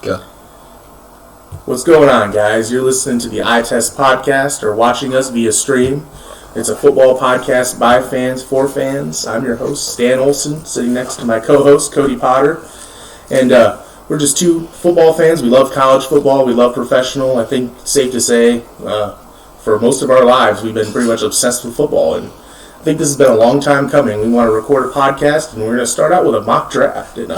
Go. What's going on, guys? You're listening to the Eye Test podcast or watching us via stream. It's a football podcast by fans, for fans. I'm your host, Stan Olson, sitting next to my co-host, Cody Potter. And we're just two football fans. We love college football. We love professional. I think it's safe to say for most of our lives, we've been pretty much obsessed with football. And I think this has been a long time coming. We want to record a podcast, and we're going to start out with a mock draft. And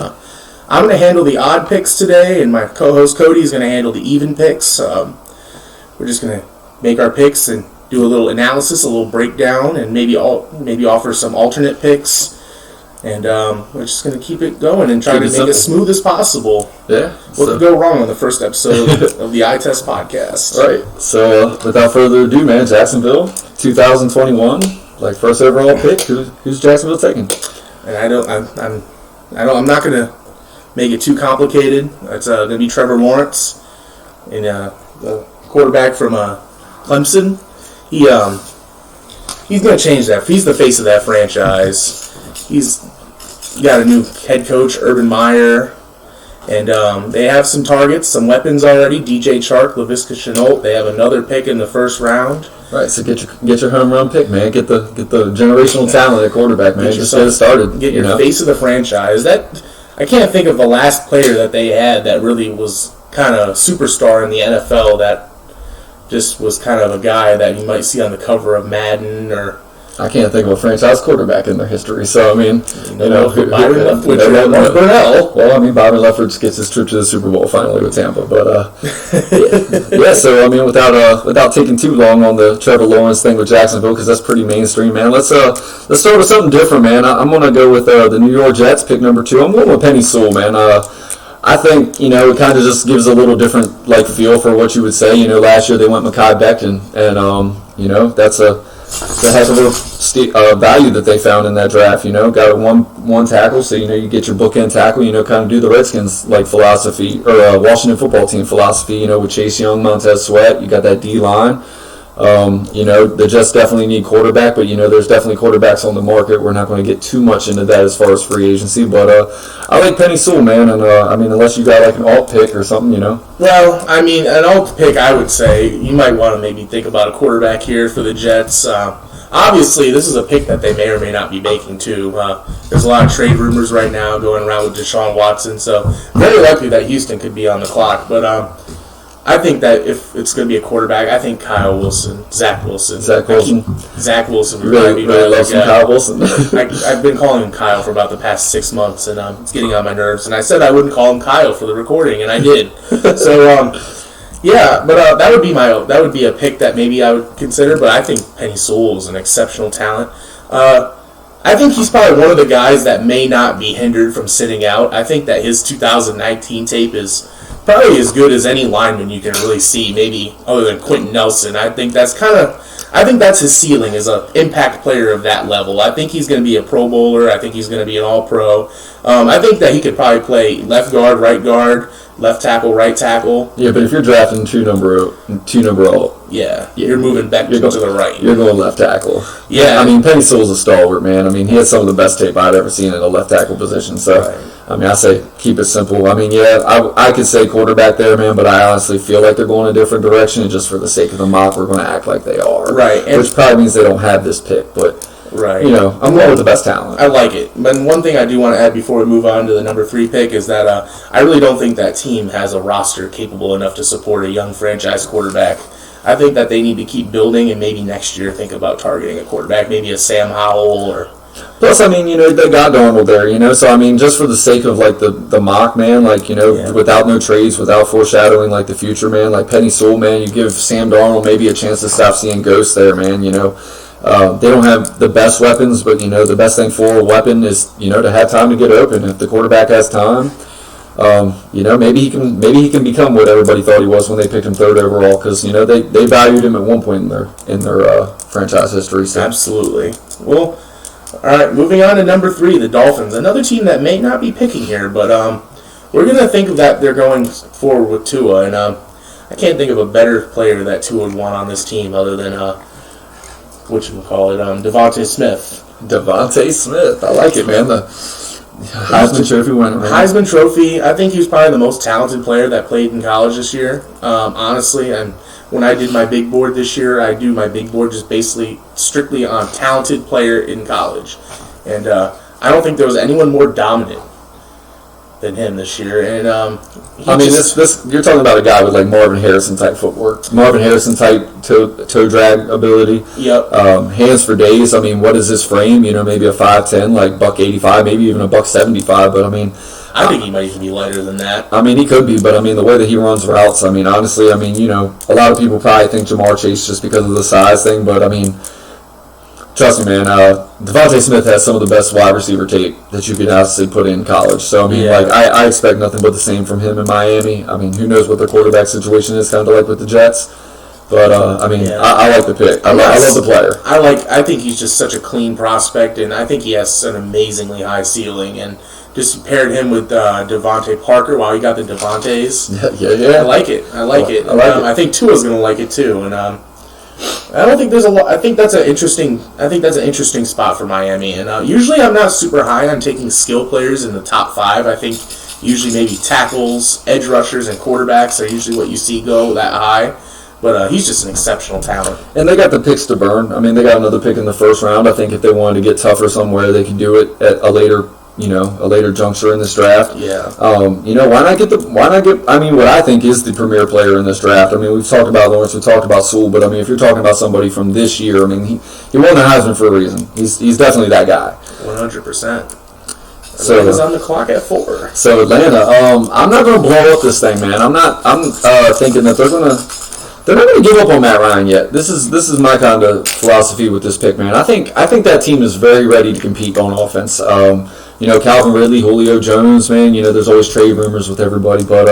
I'm going to handle the odd picks today, and my co-host Cody is going to handle the even picks. We're just going to make our picks and do a little analysis, a little breakdown, and maybe offer some alternate picks. And we're just going to keep it going and try to make it as smooth as possible. Yeah. What could go wrong on the first episode of the Eye Test podcast? Right. So without further ado, man, Jacksonville, 2021, first overall pick. Who's Jacksonville taking? And I'm not going to make it too complicated. It's going to be Trevor Lawrence, and the quarterback from Clemson. He's going to change that. He's the face of that franchise. He's got a new head coach, Urban Meyer, and they have some targets, some weapons already. DJ Chark, Laviska Shenault. They have another pick in the first round. Right, so get your home run pick, man. Get the generational talent at quarterback, man. Just get it started. Get your face of the franchise. I can't think of the last player that they had that really was kind of a superstar in the NFL that just was kind of a guy that you might see on the cover of Madden or... I can't think of a franchise quarterback in their history, so, I mean, Byron Leftwich, Burnell. Well, I mean, Byron Leftwich gets his trip to the Super Bowl finally with Tampa, but, yeah, so, I mean, without taking too long on the Trevor Lawrence thing with Jacksonville, because that's pretty mainstream, man, let's start with something different, man. I'm going to go with the New York Jets, pick number 2. I'm going with Penei Sewell, man. I think, it kind of just gives a little different, feel for what you would say. Last year they went Mekhi Becton, and that's the heck of a value that they found in that draft. Got a one tackle, so you get your bookend tackle. Kind of do the Redskins philosophy or Washington football team philosophy. With Chase Young, Montez Sweat, you got that D line. The Jets definitely need quarterback, but there's definitely quarterbacks on the market. We're not going to get too much into that as far as free agency, but I like Penei Sewell, man, and unless you got an alt pick or something, Well, an alt pick, I would say you might want to maybe think about a quarterback here for the Jets. Obviously, this is a pick that they may or may not be making too. There's a lot of trade rumors right now going around with Deshaun Watson, so very likely that Houston could be on the clock, but I think that if it's going to be a quarterback, I think Zach Wilson. Zach Wilson. Really love some Kyle Wilson. I've been calling him Kyle for about the past 6 months, and it's getting on my nerves. And I said I wouldn't call him Kyle for the recording, and I did. So, yeah, but that would be a pick that maybe I would consider. But I think Penei Sewell is an exceptional talent. I think he's probably one of the guys that may not be hindered from sitting out. I think that his 2019 tape is probably as good as any lineman you can really see, maybe other than Quentin Nelson. I think that's his ceiling as an impact player of that level. I think he's going to be a Pro Bowler. I think he's going to be an All-Pro. I think that he could probably play left guard, right guard, left tackle, right tackle. Yeah, but if you're drafting two number alt, you're moving back to the right. You're going left tackle. Yeah. Penei Sewell's a stalwart, man. He had some of the best tape I'd ever seen in a left tackle position. So, right. I say keep it simple. I could say quarterback there, man, but I honestly feel like they're going a different direction. And just for the sake of the mock, we're going to act like they are. Right. Which probably means they don't have this pick, but... Right. I'm going with the best talent. I like it. But one thing I do want to add before we move on to the number 3 pick is that I really don't think that team has a roster capable enough to support a young franchise quarterback. I think that they need to keep building and maybe next year think about targeting a quarterback, maybe a Sam Howell or... Plus, they got Darnold there, so, just for the sake of, the mock, man, without no trades, without foreshadowing, the future, man, Penei Sewell, man, you give Sam Darnold maybe a chance to stop seeing ghosts there, man, They don't have the best weapons, but, the best thing for a weapon is, to have time to get open. If the quarterback has time, maybe he can become what everybody thought he was when they picked him 3rd overall, because, they valued him at one point in their franchise history. So. Absolutely. Well... All right, moving on to number 3, the Dolphins. Another team that may not be picking here, but we're going to think that they're going forward with Tua. And I can't think of a better player that Tua would want on this team other than, DeVonta Smith. DeVonta Smith. I like it, man. Heisman Trophy winner. Heisman Trophy. I think he was probably the most talented player that played in college this year. Honestly, and when I did my big board this year, I do my big board just basically strictly on talented player in college. And I don't think there was anyone more dominant than him this year. And this you're talking about a guy with like Marvin Harrison type footwork, Marvin Harrison type toe drag ability. Yep. Hands for days. I mean, what is his frame? Maybe a 5'10", like $185, maybe even a $175. But I think he might even be lighter than that. He could be, but the way that he runs routes, honestly, a lot of people probably think Jamar Chase just because of the size thing, but trust me, man, Devontae Smith has some of the best wide receiver tape that you could honestly put in college. So, I expect nothing but the same from him in Miami. Who knows what the quarterback situation is, kind of like with the Jets. But, I like the pick. I love the player. I think he's just such a clean prospect, and I think he has an amazingly high ceiling. And just paired him with Devontae Parker while he got the Devontaes. Yeah. I like it. I think Tua's going to like it, too. And I don't think there's a lot. I think that's an interesting spot for Miami. And usually I'm not super high on taking skill players in the top 5. I think usually maybe tackles, edge rushers, and quarterbacks are usually what you see go that high. But he's just an exceptional talent. And they got the picks to burn. They got another pick in the first round. I think if they wanted to get tougher somewhere, they can do it at a later juncture in this draft. Yeah. Why not get what I think is the premier player in this draft. We've talked about Lawrence, we've talked about Sewell, but if you're talking about somebody from this year, he won the Heisman for a reason. He's definitely that guy. 100%. So Atlanta's on the clock at 4. So Atlanta, I'm not going to blow up this thing, man. I'm thinking that they're not going to give up on Matt Ryan yet. This is my kind of philosophy with this pick, man. I think that team is very ready to compete on offense. Calvin Ridley, Julio Jones, man. There's always trade rumors with everybody, but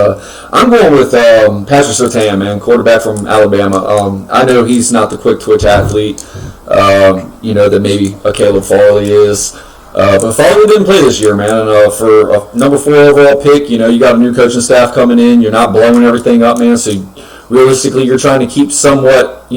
I'm going with Patrick Surtain, man, quarterback from Alabama. I know he's not the quick twitch athlete, that maybe a Caleb Farley is. But Farley didn't play this year, man. And for a number 4 overall pick, you got a new coaching staff coming in. You're not blowing everything up, man. So realistically, you're trying to keep somewhat,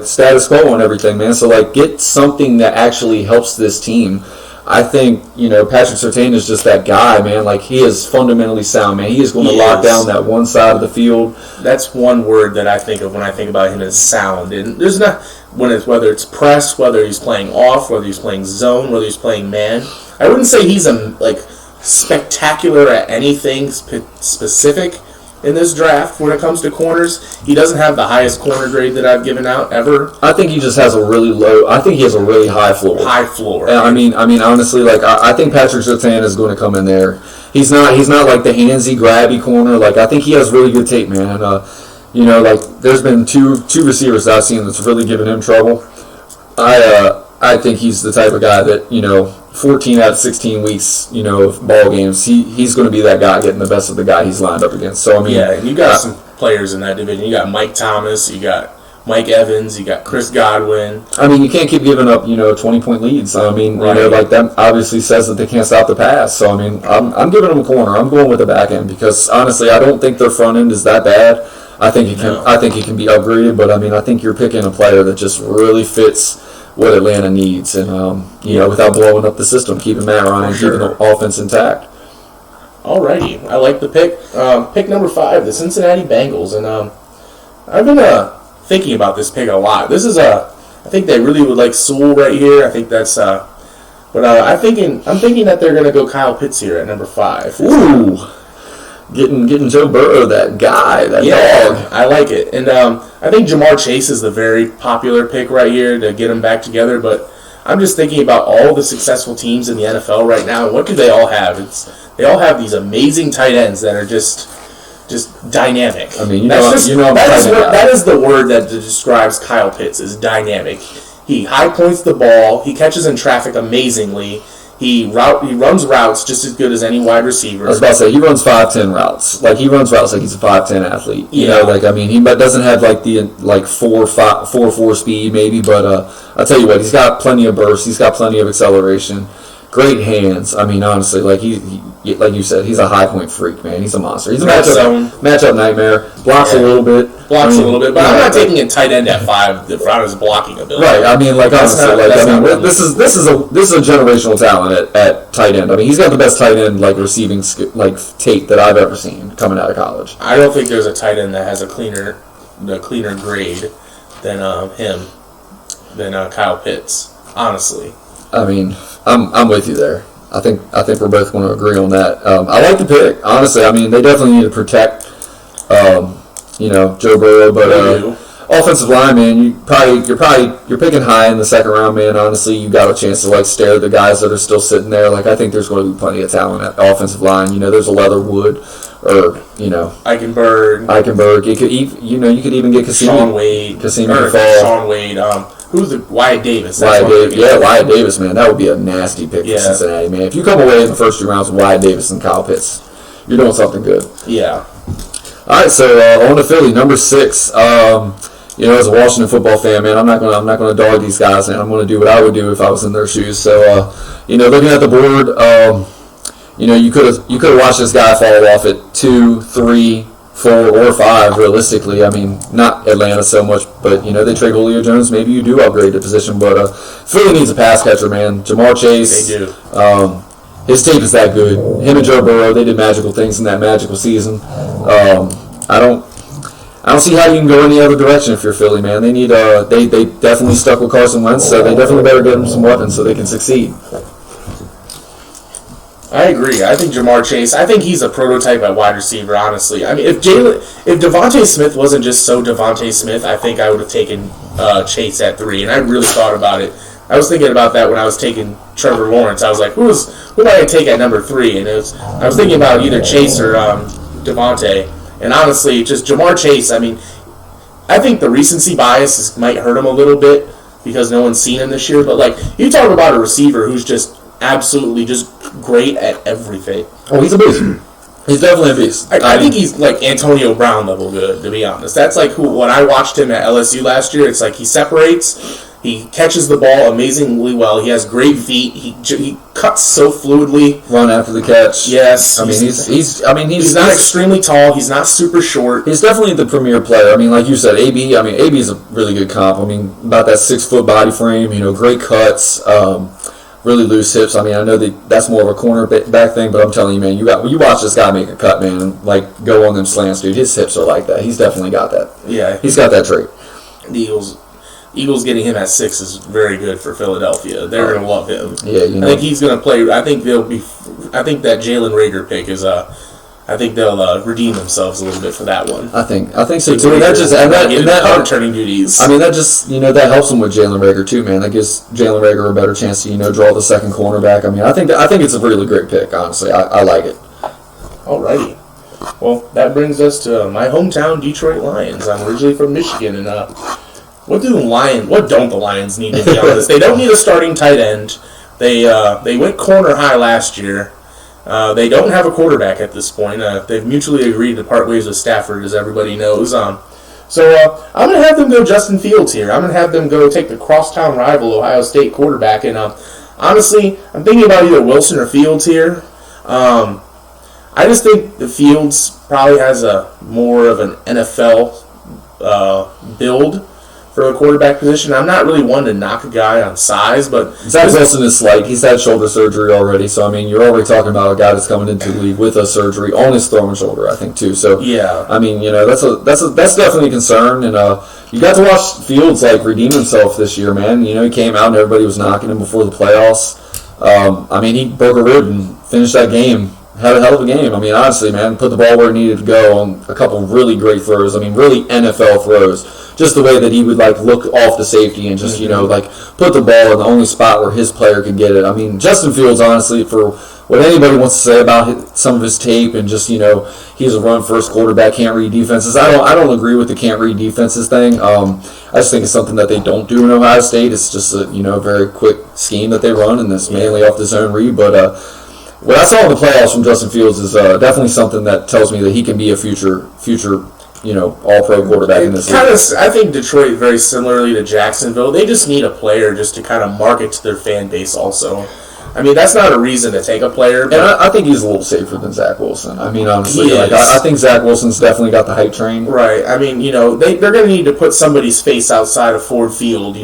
status quo on everything, man. So, get something that actually helps this team. I think, Patrick Surtain is just that guy, man. He is fundamentally sound, man. He is going to lock down that one side of the field. That's one word that I think of when I think about him as sound. And there's not, whether it's press, whether he's playing off, whether he's playing zone, whether he's playing man. I wouldn't say he's spectacular at anything specific in this draft when it comes to corners. He doesn't have the highest corner grade that I've given out ever. I think he just has I think he has a really high floor. High floor. Right? Honestly, I think Patrick Surtain is going to come in there. He's not like the handsy, grabby corner. I think he has really good tape, man. There's been two receivers that I've seen that's really given him trouble. I think he's the type of guy that, 14 out of 16 weeks, of ball games, he's going to be that guy getting the best of the guy he's lined up against. So, you got some players in that division. You got Mike Thomas, you got Mike Evans, you got Chris Godwin. You can't keep giving up, 20-point leads. That obviously says that they can't stop the pass. So, I'm giving them a corner. I'm going with the back end because, honestly, I don't think their front end is that bad. I think it can be upgraded, but, I think you're picking a player that just really fits what Atlanta needs, and without blowing up the system, keeping Matt Ryan, keeping the offense intact. Alrighty, I like the pick. Pick number 5, the Cincinnati Bengals, and I've been thinking about this pick a lot. This is I think they really would like Sewell right here. I think that's but I'm thinking that they're gonna go Kyle Pitts here at number 5. Ooh. Getting Joe Burrow, that guy, that dog. I like it. And I think Jamar Chase is the very popular pick right here to get them back together. But I'm just thinking about all the successful teams in the NFL right now. What do they all have? They all have these amazing tight ends that are just dynamic. That is the word that describes Kyle Pitts, is dynamic. He high points the ball. He catches in traffic amazingly. He runs routes just as good as any wide receiver. I was about to say, he runs 5'10" routes. He runs routes like he's a 5'10" athlete. He doesn't have the 4.4 speed maybe, but I'll tell you what, he's got plenty of burst. He's got plenty of acceleration. Great hands. Honestly, like you said, he's a high point freak, man. He's a monster. He's a Red zone. matchup nightmare. Blocks a little bit. Blocks a little bit, but I'm not taking a tight end at 5 for his blocking ability. Right. I mean, like honestly, this is a generational talent at tight end. I mean, he's got the best tight end like receiving tape that I've ever seen coming out of college. I don't think there's a tight end that has a cleaner grade than Kyle Pitts. Honestly. I mean, I'm with you there. I think we're both going to agree on that. I like the pick, honestly. I mean, they definitely need to protect, Joe Burrow, but offensive line, man, you're picking high in the second round, man. Honestly, you got a chance to stare at the guys that are still sitting there. Like, I think there's going to be plenty of talent at offensive line. There's a Leatherwood, or Eichenberg. You could even get Cassini to fall. Sean Wade. Who's the Wyatt Davis? Wyatt Davis, man. That would be a nasty pick for Cincinnati, man. If you come away in the first 2 rounds with Wyatt Davis and Kyle Pitts, you're doing something good. Yeah. All right, so on to Philly, number 6. As a Washington football fan, man, I'm not gonna dog these guys, and I'm gonna do what I would do if I was in their shoes. So, looking at the board, you could have watched this guy fall off at 2, 3, 4, or 5, realistically. I mean, not Atlanta so much, but, they trade Julio Jones. Maybe you do upgrade the position, but Philly needs a pass catcher, man. Jamar Chase. They do. His tape is that good. Him and Joe Burrow, they did magical things in that magical season. I don't see how you can go any other direction if you're Philly, man. They need they definitely stuck with Carson Wentz, so they definitely better get him some weapons so they can succeed. I agree. I think Jamar Chase, I think he's a prototype at wide receiver, honestly. I mean, if Devontae Smith wasn't just so Devontae Smith, I think I would have taken Chase at 3, and I really thought about it. I was thinking about that when I was taking Trevor Lawrence. I was like, who am I going to take at number 3? And I was thinking about either Chase or Devontae. And honestly, just Jamar Chase, I mean, I think the recency bias might hurt him a little bit because no one's seen him this year. But, you talk about a receiver who's just absolutely just great at everything. Oh, he's a beast. He's definitely a beast. I think he's like Antonio Brown level good, to be honest. That's when I watched him at LSU last year, it's like he separates, he catches the ball amazingly well, he has great feet, he cuts so fluidly. Run after the catch. Yes. I mean, he's not extremely tall, he's not super short. He's definitely the premier player. I mean, like you said, AB is a really good comp. I mean, about that 6-foot body frame, great cuts, really loose hips. I mean, I know that's more of a cornerback thing, but I'm telling you, man, you watch this guy make a cut, man, go on them slants, dude. His hips are like that. He's definitely got that. Yeah. He's got that trait. The Eagles getting him at 6 is very good for Philadelphia. They're going to love him. Yeah, I think he's going to play. I think that Jalen Reagor pick is I think they'll redeem themselves a little bit for that one. I think so too. And that returning duties. I mean, that just that helps them with Jalen Reagor too, man. That gives Jalen Reagor a better chance to draw the second cornerback. I mean, I think it's a really great pick. Honestly, I like it. Alrighty. Well, that brings us to my hometown, Detroit Lions. I'm originally from Michigan, and what don't the Lions need, to be honest? They don't need a starting tight end. They went corner high last year. They don't have a quarterback at this point. They've mutually agreed to part ways with Stafford, as everybody knows. So I'm going to have them go Justin Fields here. I'm going to have them go take the crosstown rival Ohio State quarterback. And honestly, I'm thinking about either Wilson or Fields here. I just think the Fields probably has more of an NFL build for the quarterback position. I'm not really one to knock a guy on size, but Zach Wilson is slight. He's had shoulder surgery already, so I mean, you're already talking about a guy that's coming into the league with a surgery on his throwing shoulder, I think too. So yeah, I mean, that's definitely a concern, and you got to watch Fields redeem himself this year, man. He came out and everybody was knocking him before the playoffs. I mean, he broke a rib and finished that game. Had a hell of a game. I mean, honestly, man, put the ball where it needed to go on a couple of really great throws. I mean, really NFL throws. Just the way that he would look off the safety and just put the ball in the only spot where his player could get it. I mean, Justin Fields, honestly, for what anybody wants to say about some of his tape and just he's a run first quarterback, can't read defenses. I don't agree with the can't read defenses thing. I just think it's something that they don't do in Ohio State. It's just a very quick scheme that they run, and it's mainly off the zone read, but. What I saw in the playoffs from Justin Fields is definitely something that tells me that he can be a future all-pro quarterback in this league. I think Detroit, very similarly to Jacksonville, they just need a player just to kind of market to their fan base also. I mean, that's not a reason to take a player. And I think he's a little safer than Zach Wilson. I mean, honestly, He like is. I think Zach Wilson's definitely got the hype train. Right. I mean, they're going to need to put somebody's face outside of Ford Field,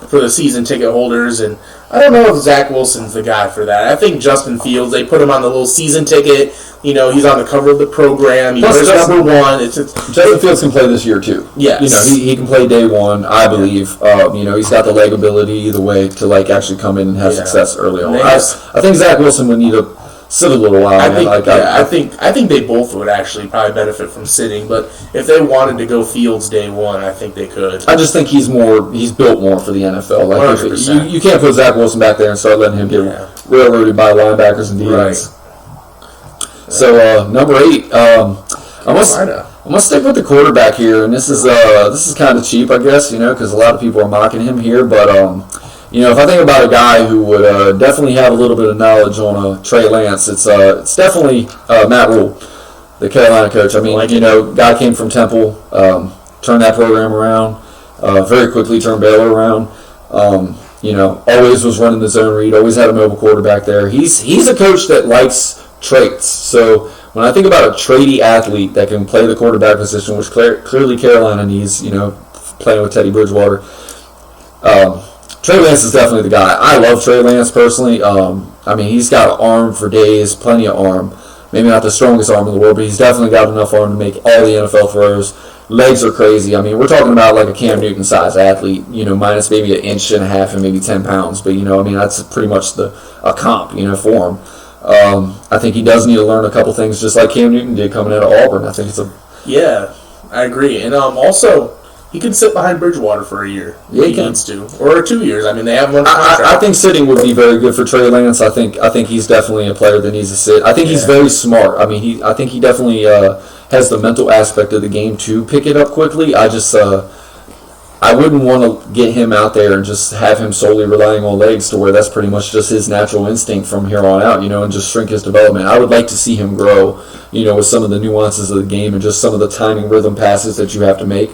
for the season ticket holders. And I don't know if Zach Wilson's the guy for that. I think Justin Fields, they put him on the little season ticket. He's on the cover of the program. He wears number one. Justin Fields can play this year, too. Yes. He can play day one, I believe. He's got the leg ability either way to, like, actually come in and have success early on. I think Zach Wilson would need to sit a little while. I think they both would actually probably benefit from sitting, but if they wanted to go Fields day one, I think they could. I just think he's built more for the NFL. Like 100%. You can't put Zach Wilson back there and start letting him get railroaded by linebackers and DBs. Right. So number 8, I'm gonna stick with the quarterback here, and this is kind of cheap, I guess, because a lot of people are mocking him here, but if I think about a guy who would definitely have a little bit of knowledge on Trey Lance, it's definitely Matt Rule, the Carolina coach. I mean, guy came from Temple, turned that program around, very quickly turned Baylor around. Always was running the zone read, always had a mobile quarterback there. He's a coach that likes traits. So when I think about a traity athlete that can play the quarterback position, which clearly Carolina needs, playing with Teddy Bridgewater, Trey Lance is definitely the guy. I love Trey Lance personally. I mean, he's got an arm for days, plenty of arm. Maybe not the strongest arm in the world, but he's definitely got enough arm to make all the NFL throws. Legs are crazy. I mean, we're talking about like a Cam Newton-sized athlete, minus maybe an inch and a half and maybe 10 pounds. But, that's pretty much a comp, for him. I think he does need to learn a couple things, just like Cam Newton did coming out of Auburn. I think Yeah, I agree. And also, he could sit behind Bridgewater for a year if he needs to, or 2 years. I mean, they have one contract. I think sitting would be very good for Trey Lance. I think he's definitely a player that needs to sit. I think he's very smart. I mean, I think he definitely has the mental aspect of the game to pick it up quickly. I wouldn't want to get him out there and just have him solely relying on legs to where that's pretty much just his natural instinct from here on out, and just shrink his development. I would like to see him grow, with some of the nuances of the game and just some of the timing rhythm passes that you have to make.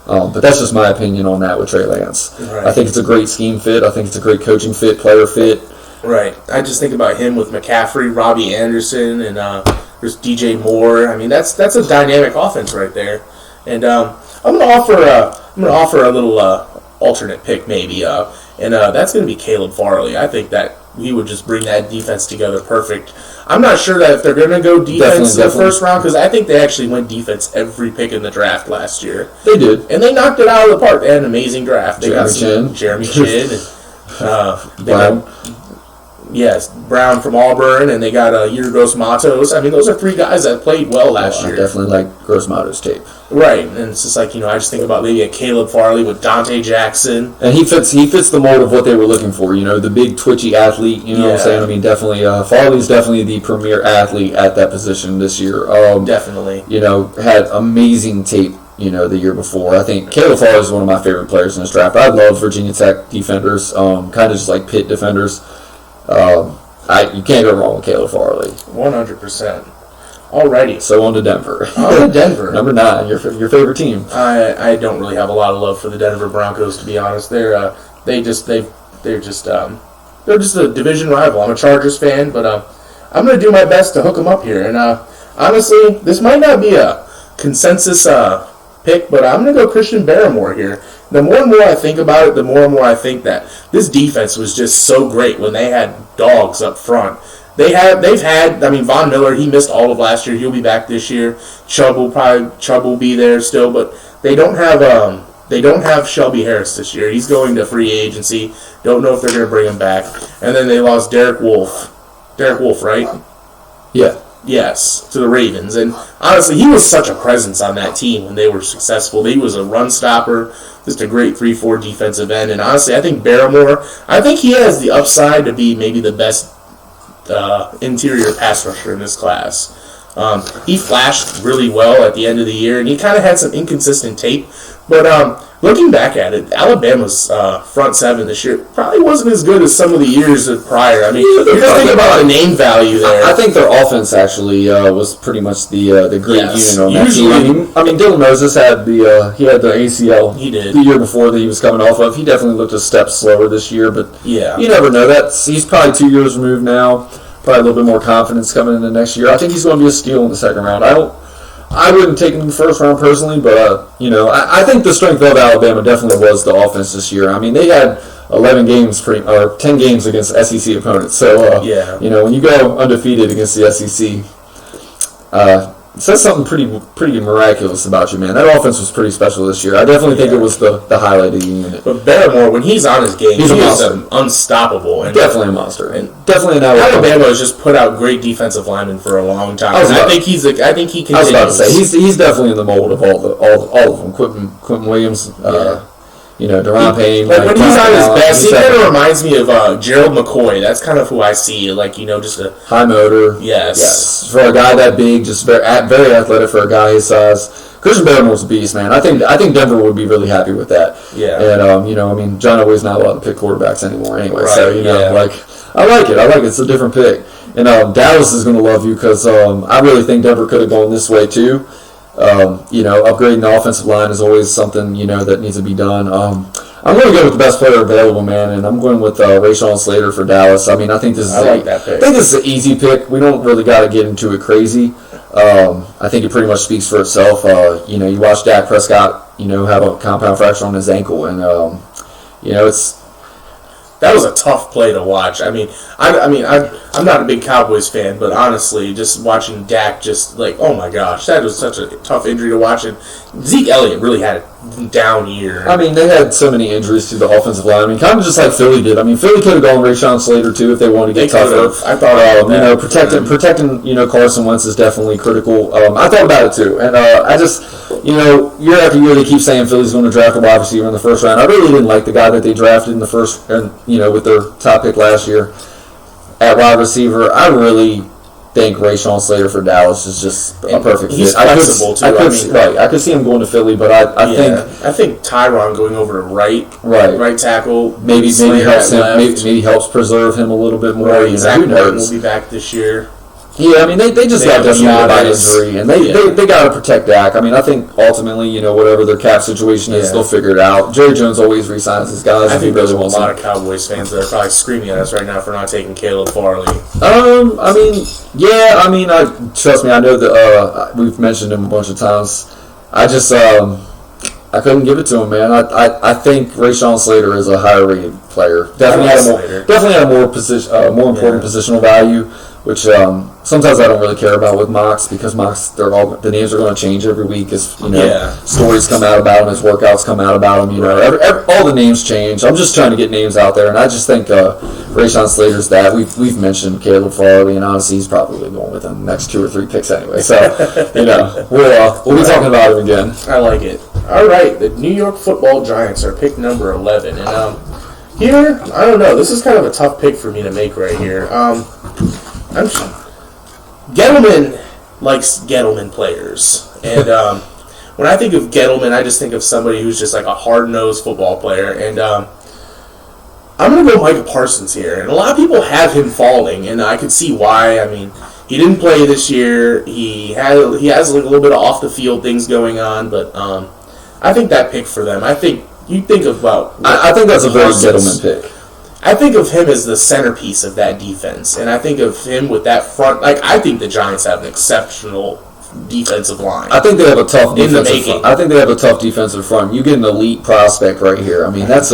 But that's just my opinion on that with Trey Lance. Right. I think it's a great scheme fit. I think it's a great coaching fit, player fit. Right. I just think about him with McCaffrey, Robbie Anderson, and there's DJ Moore. I mean, that's a dynamic offense right there. And I'm gonna offer a little alternate pick maybe, and that's gonna be Caleb Farley. I think that he would just bring that defense together perfect. I'm not sure that if they're going to go defense in the first round, because I think they actually went defense every pick in the draft last year. They did. And they knocked it out of the park. They had an amazing draft. They Jeremy Chin. And, Brown from Auburn, and they got Yergos Matos. I mean, those are 3 guys that played well last year. I definitely like Gross Matos' tape. Right, and it's just like, I just think about maybe a Caleb Farley with Dante Jackson. And he fits the mold of what they were looking for, the big twitchy athlete, what I'm saying? I mean, definitely, Farley's definitely the premier athlete at that position this year. Definitely. Had amazing tape, the year before. I think Caleb Farley is one of my favorite players in this draft. I love Virginia Tech defenders, kind of just like Pitt defenders. You can't go wrong with Caleb Farley. 100%. Alrighty. So on to Denver. On to Denver. Number 9, your favorite team. I don't really have a lot of love for the Denver Broncos, to be honest. They're just a division rival. I'm a Chargers fan, but I'm going to do my best to hook them up here. And honestly, this might not be a consensus pick, but I'm going to go Christian Barmore here. The more and more I think about it, the more and more I think that this defense was just so great when they had dogs up front. Von Miller, he missed all of last year. He'll be back this year. Chubb will be there still, but they don't have Shelby Harris this year. He's going to free agency. Don't know if they're going to bring him back. And then they lost Derek Wolfe. Derek Wolfe, right? Yeah. Yes, to the Ravens. And honestly, he was such a presence on that team when they were successful. He was a run stopper, just a great 3-4 defensive end. And honestly, I think Barmore, he has the upside to be maybe the best interior pass rusher in this class. He flashed really well at the end of the year, and he kind of had some inconsistent tape. But looking back at it, Alabama's front seven this year probably wasn't as good as some of the years prior. I mean, you just think about the name value there. I think their offense actually was pretty much the great unit on that Usually, team. I mean, Dylan Moses had the ACL He did. the year before that he was coming off of. He definitely looked a step slower this year, but Yeah. you never know. He's probably 2 years removed now. Probably a little bit more confidence coming into next year. I think he's going to be a steal in the second round. I wouldn't take him in the first round personally, but I think the strength of Alabama definitely was the offense this year. I mean, they had 10 games against SEC opponents. So when you go undefeated against the SEC, it says something pretty miraculous about you, man. That offense was pretty special this year. I definitely think it was the highlight of the unit. But Barrymore, when he's on his game, He's a he is monster. Unstoppable. And Definitely a monster. and Definitely an Alabama has just put out great defensive linemen for a long time. I think he continues. I was about to say he's definitely in the mold of all of them. Quentin Williams, Deron Payne. Like when he's on his best, he kind definitely- of reminds me of Gerald McCoy. That's kind of who I see. Like just a high motor. Yes. For a guy that big, just very athletic for a guy his size. Christian Barrymore's a beast, man. I think Denver would be really happy with that. Yeah. And John Elway's not allowed to pick quarterbacks anymore anyway. Right, So yeah. I like it. It's a different pick. And Dallas is going to love you because I really think Denver could have gone this way too. Upgrading the offensive line is always something that needs to be done. I'm going to go with the best player available, man, and I'm going with Rashawn Slater for Dallas. I mean, I think this is that pick. I think this is an easy pick. We don't really got to get into it crazy. I think it pretty much speaks for itself. You watch Dak Prescott, have a compound fracture on his ankle, and That was a tough play to watch. I'm not a big Cowboys fan, but honestly, just watching Dak, oh my gosh, that was such a tough injury to watch. And Zeke Elliott really had a down year. I mean, they had so many injuries to the offensive line. I mean, kind of just like Philly did. I mean, Philly could have gone Rashawn Slater too if they wanted to get tougher. I thought about that. Protecting Carson Wentz is definitely critical. I thought about it too, and I just year after year they keep saying Philly's going to draft a wide receiver in the first round. I really didn't like the guy that they drafted in the first, and with their top pick last year at wide receiver. I really think Rashawn Slater for Dallas is just a perfect He's fit. flexible too. I could see him going to Philly, but I think Tyron going over to right tackle, maybe Slater helps at him. left. Maybe helps preserve him a little bit more. Right, Zach who Martin knows? will be back this year. Yeah, I mean, they just got have decimated by Giannis. injury, and they got to protect Dak. I mean, I think ultimately, whatever their cap situation is, they'll figure it out. Jerry Jones always re-signs his guys. I think there's a wants lot them. of Cowboys fans that are probably screaming at us right now for not taking Caleb Farley. Trust me, I know that we've mentioned him a bunch of times. I just I couldn't give it to him, man. I think Rashawn Slater is a higher rated player. Definitely had a more important positional value, which sometimes I don't really care about with mocks because mocks the names are going to change every week as stories come out about him, as workouts come out about him. All the names change. I'm just trying to get names out there, and I just think Rashawn Slater's that. We've mentioned Caleb Farley, and honestly, he's probably going with the next 2 or 3 picks anyway. So we'll be talking about him again. I like it. All right, the New York Football Giants are pick number 11, and here I don't know. This is kind of a tough pick for me to make right here. Gettleman likes Gettleman players, and when I think of Gettleman, I just think of somebody who's just like a hard-nosed football player, and I'm going to go Micah Parsons here, and a lot of people have him falling, and I can see why. I mean, he didn't play this year. He has like a little bit of off-the-field things going on, but I think that pick for them. I think you think about. I think that's a very Gettleman pick. I think of him as the centerpiece of that defense, and I think of him with that front. I think the Giants have an exceptional defensive line. I think they have a tough In the defensive making. front. I think they have a tough defensive front. You get an elite prospect right here. I mean, that's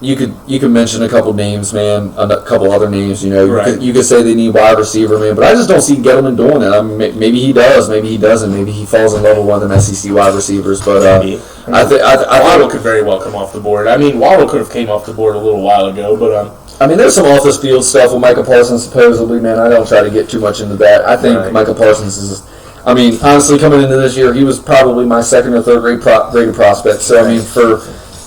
you could mention a couple names, man, a couple other names. Right. You could say they need wide receiver, man, but I just don't see Gettleman doing it. I mean, maybe he does, maybe he doesn't, maybe he falls in love with one of them SEC wide receivers. But Maybe. I Waddle could very well come off the board. I mean, Waddle could have came off the board a little while ago, but there's some off the field stuff with Micah Parsons supposedly, man. I don't try to get too much into that. I think Right. Micah Parsons is. Honestly, coming into this year, he was probably my second or third rated prospect. So, for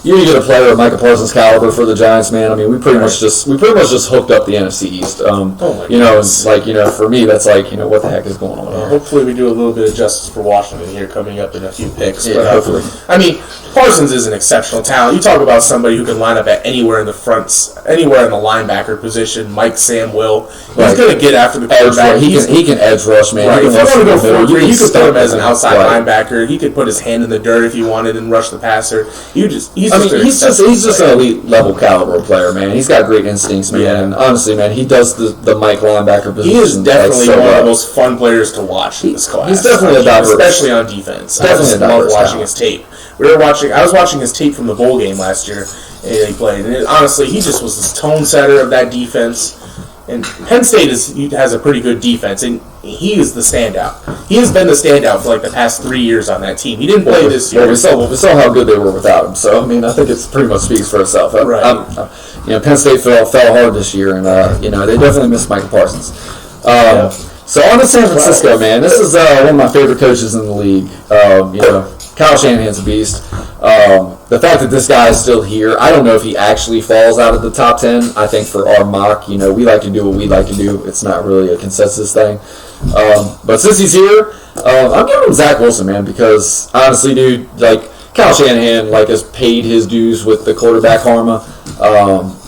you get a player of Micah Parsons' caliber for the Giants, man. I mean, we pretty much just hooked up the NFC East. It's like, for me, that's like, what the heck is going on here? Hopefully, we do a little bit of justice for Washington here coming up in a few picks. Yeah, but, hopefully. I mean, Parsons is an exceptional talent. You talk about somebody who can line up at anywhere in the fronts, anywhere in the linebacker position. Mike Samuel, he's going to get after the quarterback. He can edge rush, man. Right. If you want to go forward, you could put him as an outside linebacker. He could put his hand in the dirt if he wanted and rush the passer. He's just an elite level caliber player, man. He's got great instincts, man. Yeah. And honestly, man, he does the Mike linebacker position. He is definitely one of the most fun players to watch in this class. He's definitely a diverse, especially on defense. I just love watching his tape. I was watching his tape from the bowl game last year. He played, and honestly, he just was the tone setter of that defense. And Penn State has a pretty good defense, and he is the standout. He has been the standout for like the past 3 years on that team. He didn't play this year. We saw how good they were without him. So I mean, I think it's pretty much speaks for itself. Right. Penn State fell hard this year, and they definitely missed Michael Parsons. So on to San Francisco, man. This is one of my favorite coaches in the league. Kyle Shanahan's a beast. The fact that this guy is still here, I don't know if he actually falls out of the top 10. I think for our mock, we like to do what we like to do. It's not really a consensus thing. But since he's here, I'm giving him Zach Wilson, man, because honestly, dude, like Kyle Shanahan, has paid his dues with the quarterback karma.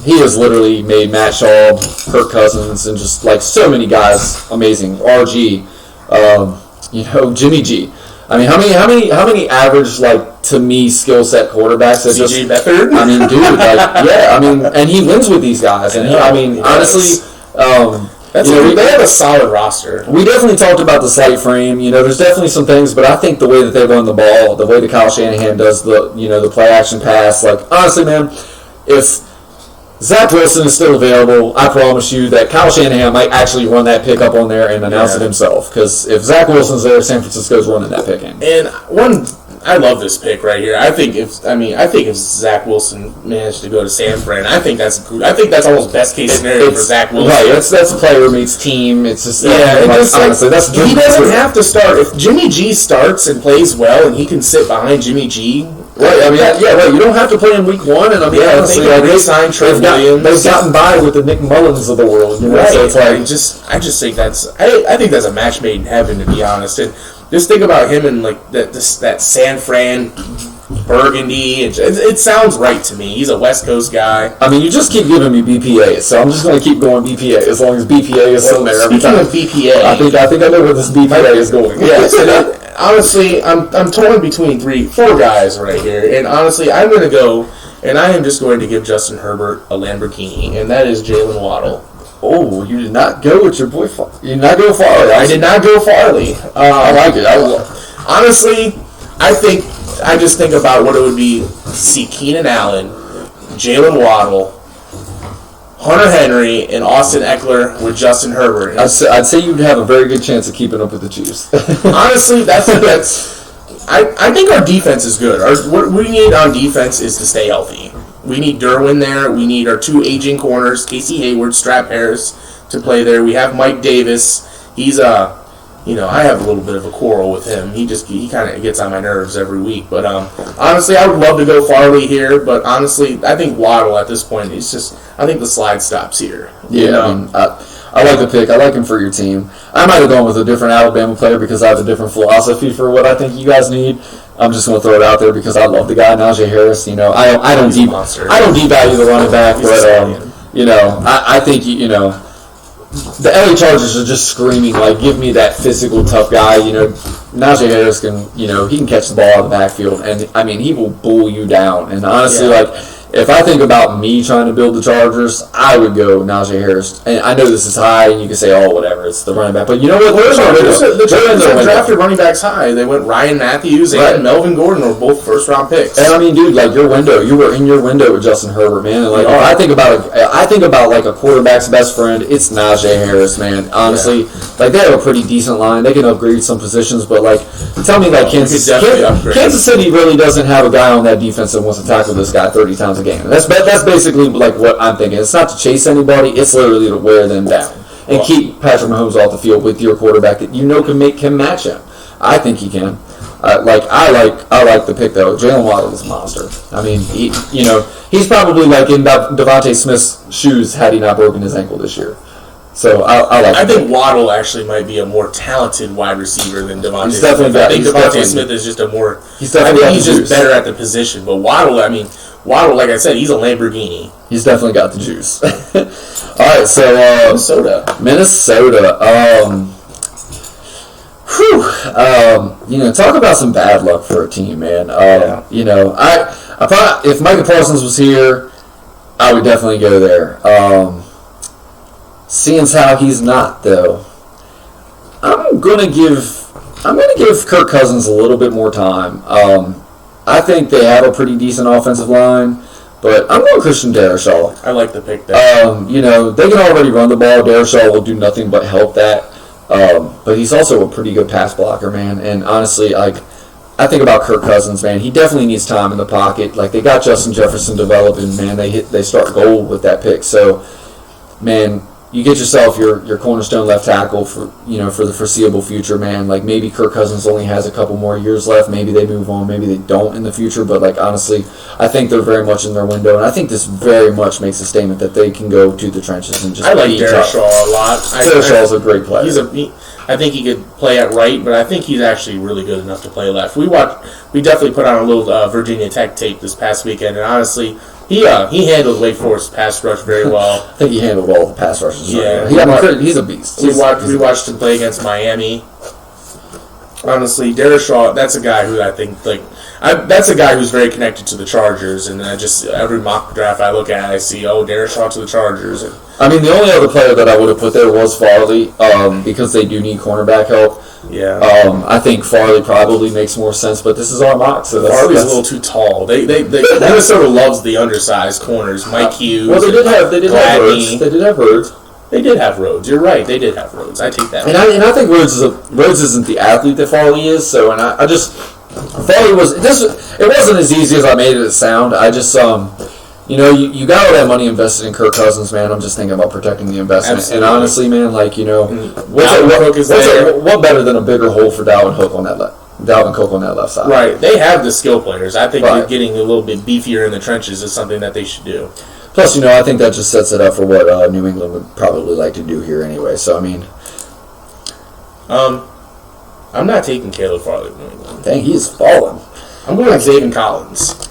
He has literally made Matt Schaub, Kirk Cousins, and just so many guys amazing. RG, Jimmy G. I mean, how many average to me skill set quarterbacks that CJ Beathard? I mean, dude, and he wins with these guys, and honestly, they have a solid roster. We definitely talked about the slight frame. There's definitely some things, but I think the way that they run the ball, the way that Kyle Shanahan does the play action pass, honestly, man, if Zach Wilson is still available, I promise you that Kyle Shanahan might actually run that pick up on there and announce it himself. Because if Zach Wilson's there, San Francisco's running that pick in. And I love this pick right here. I think if Zach Wilson managed to go to San Fran, I think that's almost best case scenario for Zach Wilson. Right, that's player meets team. It's just honestly, that's he doesn't have to start. If Jimmy G starts and plays well, and he can sit behind Jimmy G. Right, I mean, right. You don't have to play in week 1, and I mean, honestly, re-sign Trent Williams. They've gotten by with the Nick Mullins of the world, Right. So it's I just think I think that's a match made in heaven, to be honest. And just think about him and that San Fran burgundy. It sounds right to me. He's a West Coast guy. I mean, you just keep giving me BPA, so I'm just going to keep going BPA as long as BPA is still there. Speaking of BPA, I think I know where this BPA is going. Yes. Honestly, I'm torn between 4 guys right here, and honestly, I'm going to go, and I am just going to give Justin Herbert a Lamborghini, and that is Jalen Waddle. Oh, you did not go with your boy. You did not go Farley. I did not go Farley. I like it. Honestly, I just think about what it would be to see Keenan Allen, Jalen Waddle, Hunter Henry, and Austin Eckler with Justin Herbert. I'd say you'd have a very good chance of keeping up with the Chiefs. Honestly, I think our defense is good. What we need on defense is to stay healthy. We need Derwin there. We need our 2 aging corners, Casey Hayward, Strap Harris, to play there. We have Mike Davis. He's I have a little bit of a quarrel with him. He kind of gets on my nerves every week. But honestly, I would love to go Farley here. But honestly, I think Waddle at this point I think the slide stops here. Yeah, I mean, I like the pick. I like him for your team. I might have gone with a different Alabama player because I have a different philosophy for what I think you guys need. I'm just going to throw it out there because I love the guy, Najee Harris. I don't devalue the running back, but I think the LA Chargers are just screaming give me that physical tough guy. Najee Harris can he can catch the ball out of the backfield, and I mean he will bull you down. And honestly, if I think about me trying to build the Chargers, I would go Najee Harris. And I know this is high, and you can say, oh, whatever, it's the running back. But you know what? The Chargers drafted running backs high. They went Ryan Matthews and Melvin Gordon were both first-round picks. And I mean, dude, your window, you were in your window with Justin Herbert, man. And I think about a quarterback's best friend, it's Najee Harris, man. Honestly, they have a pretty decent line. They can upgrade some positions, but tell me Kansas City really doesn't have a guy on that defense that wants to tackle this guy 30 times a game. That's basically what I'm thinking. It's not to chase anybody. It's literally to wear them down and keep Patrick Mahomes off the field with your quarterback that can match him. I think he can. I like the pick though. Jalen Waddle is a monster. I mean, he's probably like in Devontae Smith's shoes had he not broken his ankle this year. So I think Waddle actually might be a more talented wide receiver than Devontae He's Smith. definitely I think Devontae Smith is just a more. He's definitely he's just better at the position. But Waddle, like I said, he's a Lamborghini. He's definitely got the juice. All right, so Minnesota. Talk about some bad luck for a team, man. I probably, if Micah Parsons was here, I would definitely go there. Seeing as how he's not, though, I'm gonna give Kirk Cousins a little bit more time. I think they have a pretty decent offensive line, but I'm going Christian Darrisaw. I like the pick there. They can already run the ball. Darrisaw will do nothing but help that. But he's also a pretty good pass blocker, man. And honestly, I think about Kirk Cousins, man. He definitely needs time in the pocket. Like, they got Justin Jefferson developing, man. They start gold with that pick. So, man, you get yourself your cornerstone left tackle for the foreseeable future, man. Like, maybe Kirk Cousins only has a couple more years left. Maybe they move on. Maybe they don't in the future. But, like, honestly, I think they're very much in their window. And I think this very much makes a statement that they can go to the trenches and just I like Darrisaw a lot. Darrisaw's a great player. I think he could play at right, but I think he's actually really good enough to play left. We definitely put on a little Virginia Tech tape this past weekend, and honestly, he handled Wake Forest pass rush very well. I think he handled all the pass rushes. Yeah, he's a beast. We watched him play against Miami. Honestly, Darrisaw, that's a guy who I think that's a guy who's very connected to the Chargers, and every mock draft I look at, I see Darrisaw to the Chargers. The only other player that I would have put there was Farley, because they do need cornerback help. Yeah. I think Farley probably makes more sense, but this is our mock, so Farley's a little too tall. Minnesota loves the undersized corners. Mike Hughes. Well, they did have Rhodes. They did have Rhodes. They did have Rhodes. You're right. They did have Rhodes. I take that. And I think Rhodes isn't the athlete that Farley is. So, and I just Farley was. It wasn't as easy as I made it sound. I just you got all that money invested in Kirk Cousins, man. I'm just thinking about protecting the investment. Absolutely. And honestly, man, what better than a bigger hole for Dalvin Cook on that left side? Right. They have the skill players. I think getting a little bit beefier in the trenches is something that they should do. Plus, I think that just sets it up for what New England would probably like to do here anyway. So, I'm not taking Caleb Farley from New England. Dang, he's fallen. I'm going with Zaven Collins.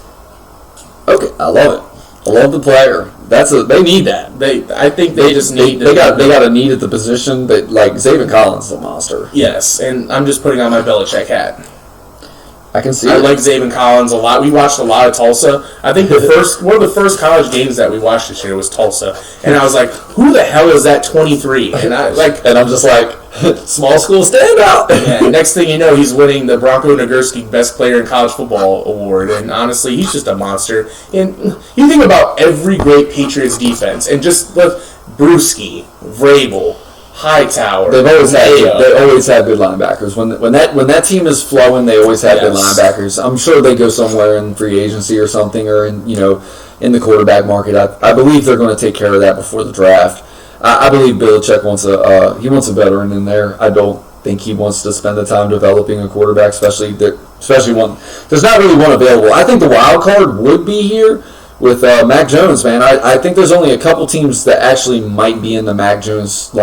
Okay, I love it. I love the player. They need that. I think they just need. They got a need at the position, but Zaven Collins is a monster. Yes, and I'm just putting on my Belichick hat. I can see. I like Zaven Collins a lot. We watched a lot of Tulsa. I think one of the first college games that we watched this year was Tulsa, and I was like, "Who the hell is that 23?" And I'm just like, small school standout. Yeah, next thing you know, he's winning the Bronco Nagurski Best Player in College Football award, and honestly, he's just a monster. And you think about every great Patriots defense, and just Brewski, Vrabel, Hightower. They always have good linebackers. When that team is flowing, they always have good linebackers. I'm sure they go somewhere in free agency or something, or in the quarterback market. I believe they're going to take care of that before the draft. I believe Belichick wants a veteran in there. I don't think he wants to spend the time developing a quarterback, especially one. There's not really one available. I think the wild card would be here with Mac Jones, man. I think there's only a couple teams that actually might be in the Mac Jones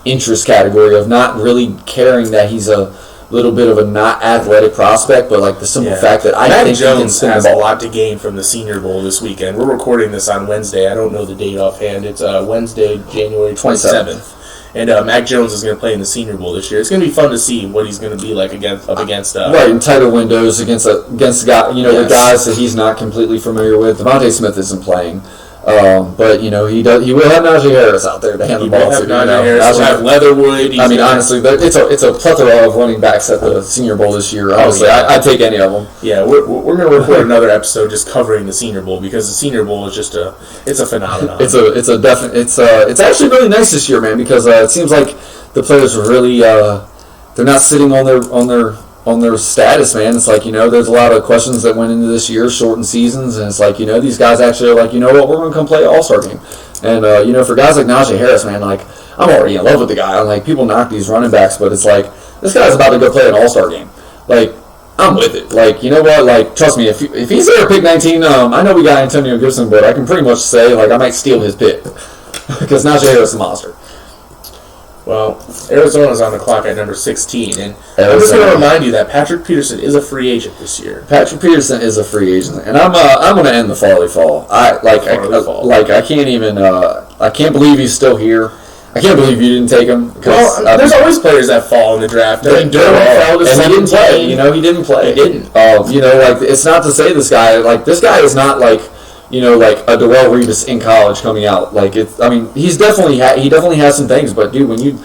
interest category of not really caring that he's a little bit of a not athletic prospect, but the simple fact that I think Jones has a lot to gain from the Senior Bowl this weekend. We're recording this on Wednesday. I don't know the date offhand. It's Wednesday, January 27th. And Mac Jones is going to play in the Senior Bowl this year. It's going to be fun to see what he's going to be like against right, in tighter windows against the guys that he's not completely familiar with. Devontae Smith isn't playing. But he will have Najee Harris out there to hand the ball to. He'll have Leatherwood. Honestly, it's a plethora of running backs at the Senior Bowl this year. Honestly, I'd take any of them. Yeah, we're going to record another episode just covering the Senior Bowl, because the Senior Bowl is just it's a phenomenon. It's actually really nice this year, man, because it seems like the players are really they're not sitting on their status, man. It's there's a lot of questions that went into this year's shortened seasons, and it's these guys actually are what, we're going to come play an All-Star game. And, for guys like Najee Harris, man, I'm already in love with the guy. People knock these running backs, but it's this guy's about to go play an All-Star game. I'm with it. Like, you know what? Like, trust me, if he's there at pick 19, I know we got Antonio Gibson, but I can pretty much say, like, I might steal his pick. Because Najee Harris is a monster. Well, Arizona's on the clock at number 16, and I'm just going to remind you that Patrick Peterson is a free agent this year. Patrick Peterson is a free agent, and I'm going to end the Farley fall. I can't even I can't believe he's still here. I can't believe you didn't take him. Well, there's always players that fall in the draft. I mean, Durham fell to 17. And he didn't play. You know, he didn't play. He didn't. You know, like, it's not to say this guy is not like, you know, like a Darrelle Revis in college coming out. Like, he definitely has some things, but dude, you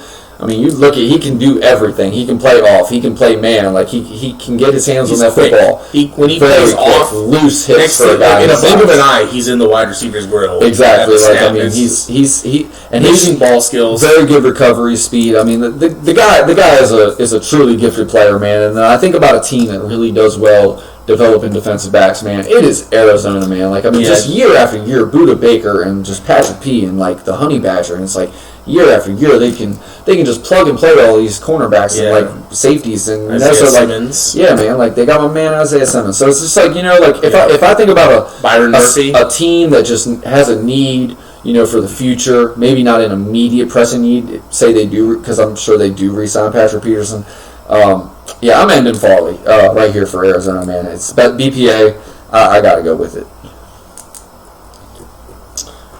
look at, he can do everything. He can play off. He can play man. Like, he can get his hands on that football. When he plays off, loose hits for a guy. In a blink of an eye, he's in the wide receiver's grill. Exactly. Like, I mean, he's amazing ball skills, very good recovery speed. I mean, the guy is a truly gifted player, man. And I think about a team that really does well developing defensive backs, man. It is Arizona, man. Like, I mean, just year after year, Budda Baker and just Patrick P and like the Honey Badger, and it's like year after year they can just plug and play all these cornerbacks and like safeties and Isaiah Simmons. Yeah, man. Like, they got my man Isaiah Simmons. So it's just like, you know, like if I think about a team that just has a need, you know, for the future, maybe not an immediate pressing need, say they do, because I'm sure they do re-sign Patrick Peterson. I'm ending Farley right here for Arizona, man. It's BPA. I got to go with it.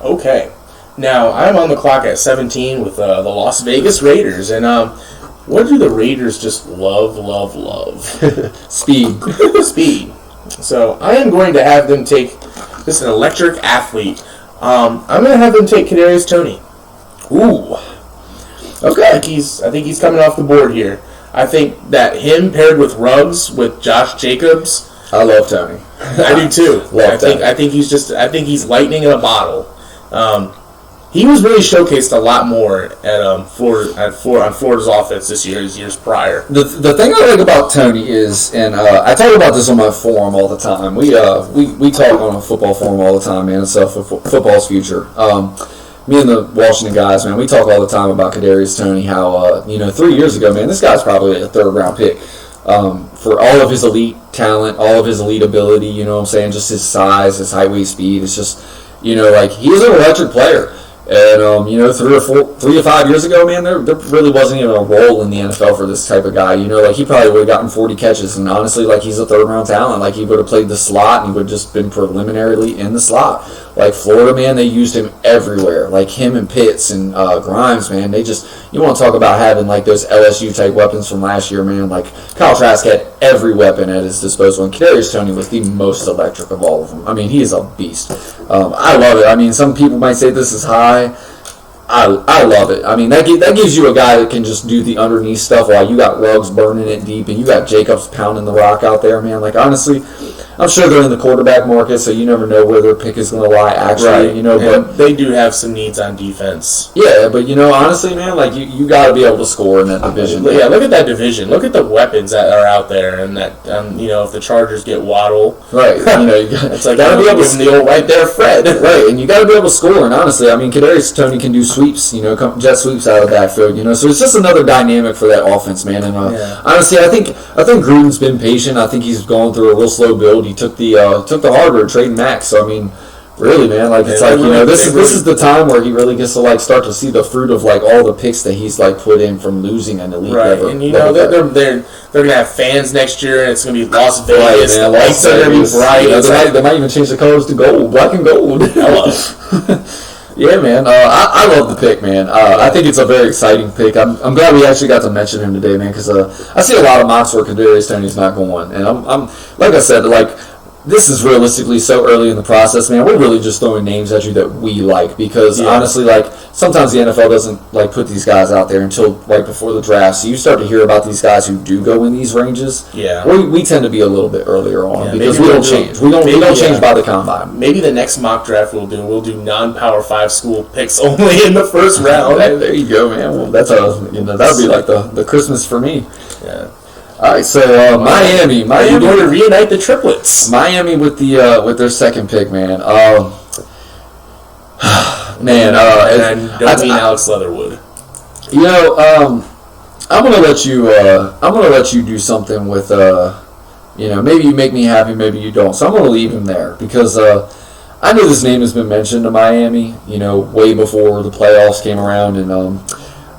Okay. Now, I'm on the clock at 17 with the Las Vegas Raiders. And what do the Raiders just love? Speed. Speed. So I am going to have them take just an electric athlete. I'm going to have them take Kadarius Toney. Ooh. Okay. I think he's coming off the board here. I think that him paired with Ruggs, with Josh Jacobs. I love Toney. I do too. I think he's lightning in a bottle. He was really showcased a lot more at Florida's offense this year as years prior. The thing I like about Toney is, and I talk about this on my forum all the time. We talk on a football forum all the time, man. It's football's future. Me and the Washington guys, man, we talk all the time about Kadarius Toney. How 3 years ago, man, this guy's probably a third-round pick for all of his elite talent, all of his elite ability. You know what I'm saying? Just his size, his height, weight, speed. It's just, you know, like, he's an electric player. And 3 to 5 years ago, man, there really wasn't even a role in the NFL for this type of guy. You know, like, he probably would have gotten 40 catches, and honestly, like, he's a third-round talent. Like, he would have played the slot, and he would have just been preliminarily in the slot. Like, Florida, man, they used him everywhere. Like, him and Pitts and Grimes, man, you want to talk about having, like, those LSU-type weapons from last year, man. Like, Kyle Trask had every weapon at his disposal, and Kadarius Toney was the most electric of all of them. I mean, he is a beast. I love it. I mean, some people might say this is high. I love it. I mean, that gives you a guy that can just do the underneath stuff while you got Ruggs burning it deep and you got Jacobs pounding the rock out there, man. Like, honestly, I'm sure they're in the quarterback market, so you never know where their pick is going to lie, actually. Right. You know, but they do have some needs on defense. Yeah, but, honestly, man, like, you got to be able to score in that division. Yeah, look at that division. Look at the weapons that are out there, and that, if the Chargers get Waddle. Right. It's like, got to be able to give them the old right there, Fred. Right, and you got to be able to score, and honestly, I mean, Kadarius Toney can do sweeps, jet sweeps out of the backfield, so it's just another dynamic for that offense, man. And honestly, I think Gruden's been patient. I think he's gone through a real slow build. He took the hard road trading Max. So I mean, really, man, like, it's like, this is the time where he really gets to, like, start to see the fruit of, like, all the picks that he's, like, put in from losing an elite level. And they're gonna have fans next year, and it's gonna be Las Vegas. Right, man, the lights are gonna be bright. They might even change the colors to gold, black and gold. Hello. Yeah, man. I love the pick, man. I think it's a very exciting pick. I'm glad we actually got to mention him today, man, because I see a lot of mocks where Kadarius Toney's not going, and I'm like I said, like, this is realistically so early in the process, man. We're really just throwing names at you that we like, because honestly, like, sometimes the NFL doesn't, like, put these guys out there until right before the draft. So you start to hear about these guys who do go in these ranges. Yeah, we tend to be a little bit earlier on because we don't change. We don't change by the combine. Maybe the next mock draft we'll do non-Power 5 school picks only in the first round. Hey, there you go, man. Well, that's that'd be like the Christmas for me. Yeah. All right, so Miami going to reunite the triplets. Miami with their second pick, man. Man, and I don't mean Alex Leatherwood. I'm gonna let you do something with maybe you make me happy, maybe you don't. So I'm going to leave him there because I know this name has been mentioned to Miami, way before the playoffs came around. And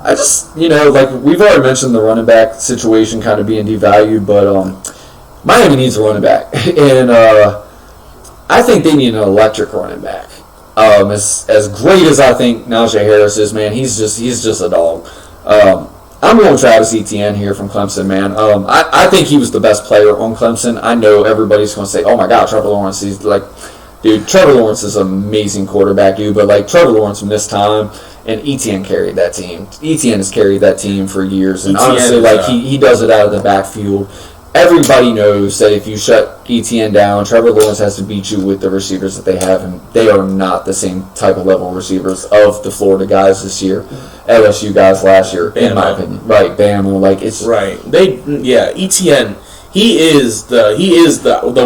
I just, like we've already mentioned the running back situation kind of being devalued, but Miami needs a running back. And I think they need an electric running back. As great as I think Najee Harris is, man, he's just a dog. I'm going Travis Etienne here from Clemson, man. I think he was the best player on Clemson. I know everybody's going to say, oh my God, Trevor Lawrence. He's like, dude, Trevor Lawrence is an amazing quarterback, dude. But like Trevor Lawrence missed time, and Etienne carried that team. Etienne has carried that team for years, and honestly, like he does it out of the backfield. Everybody knows that if you shut Etienne down, Trevor Lawrence has to beat you with the receivers that they have, and they are not the same type of level receivers of the Florida guys this year, LSU guys last year, in my opinion. Right, Bama, like it's right. Etienne. He is the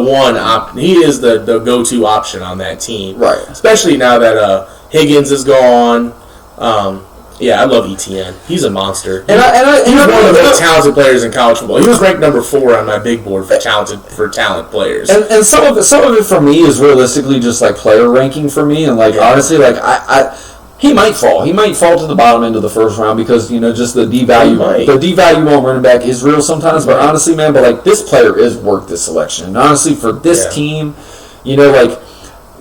one he is the go-to option on that team. Right. Especially now that Higgins is gone. I love Etienne. He's a monster. He's one of the most talented players in college football. He was ranked number 4 on my big board for talent players. And some of it for me is realistically just like player ranking for me, and like honestly, like he might fall. He might fall to the bottom end of the first round because just the devalue. The devalue on running back is real sometimes. But honestly, man, like this player is worth this selection. And honestly, for this team, like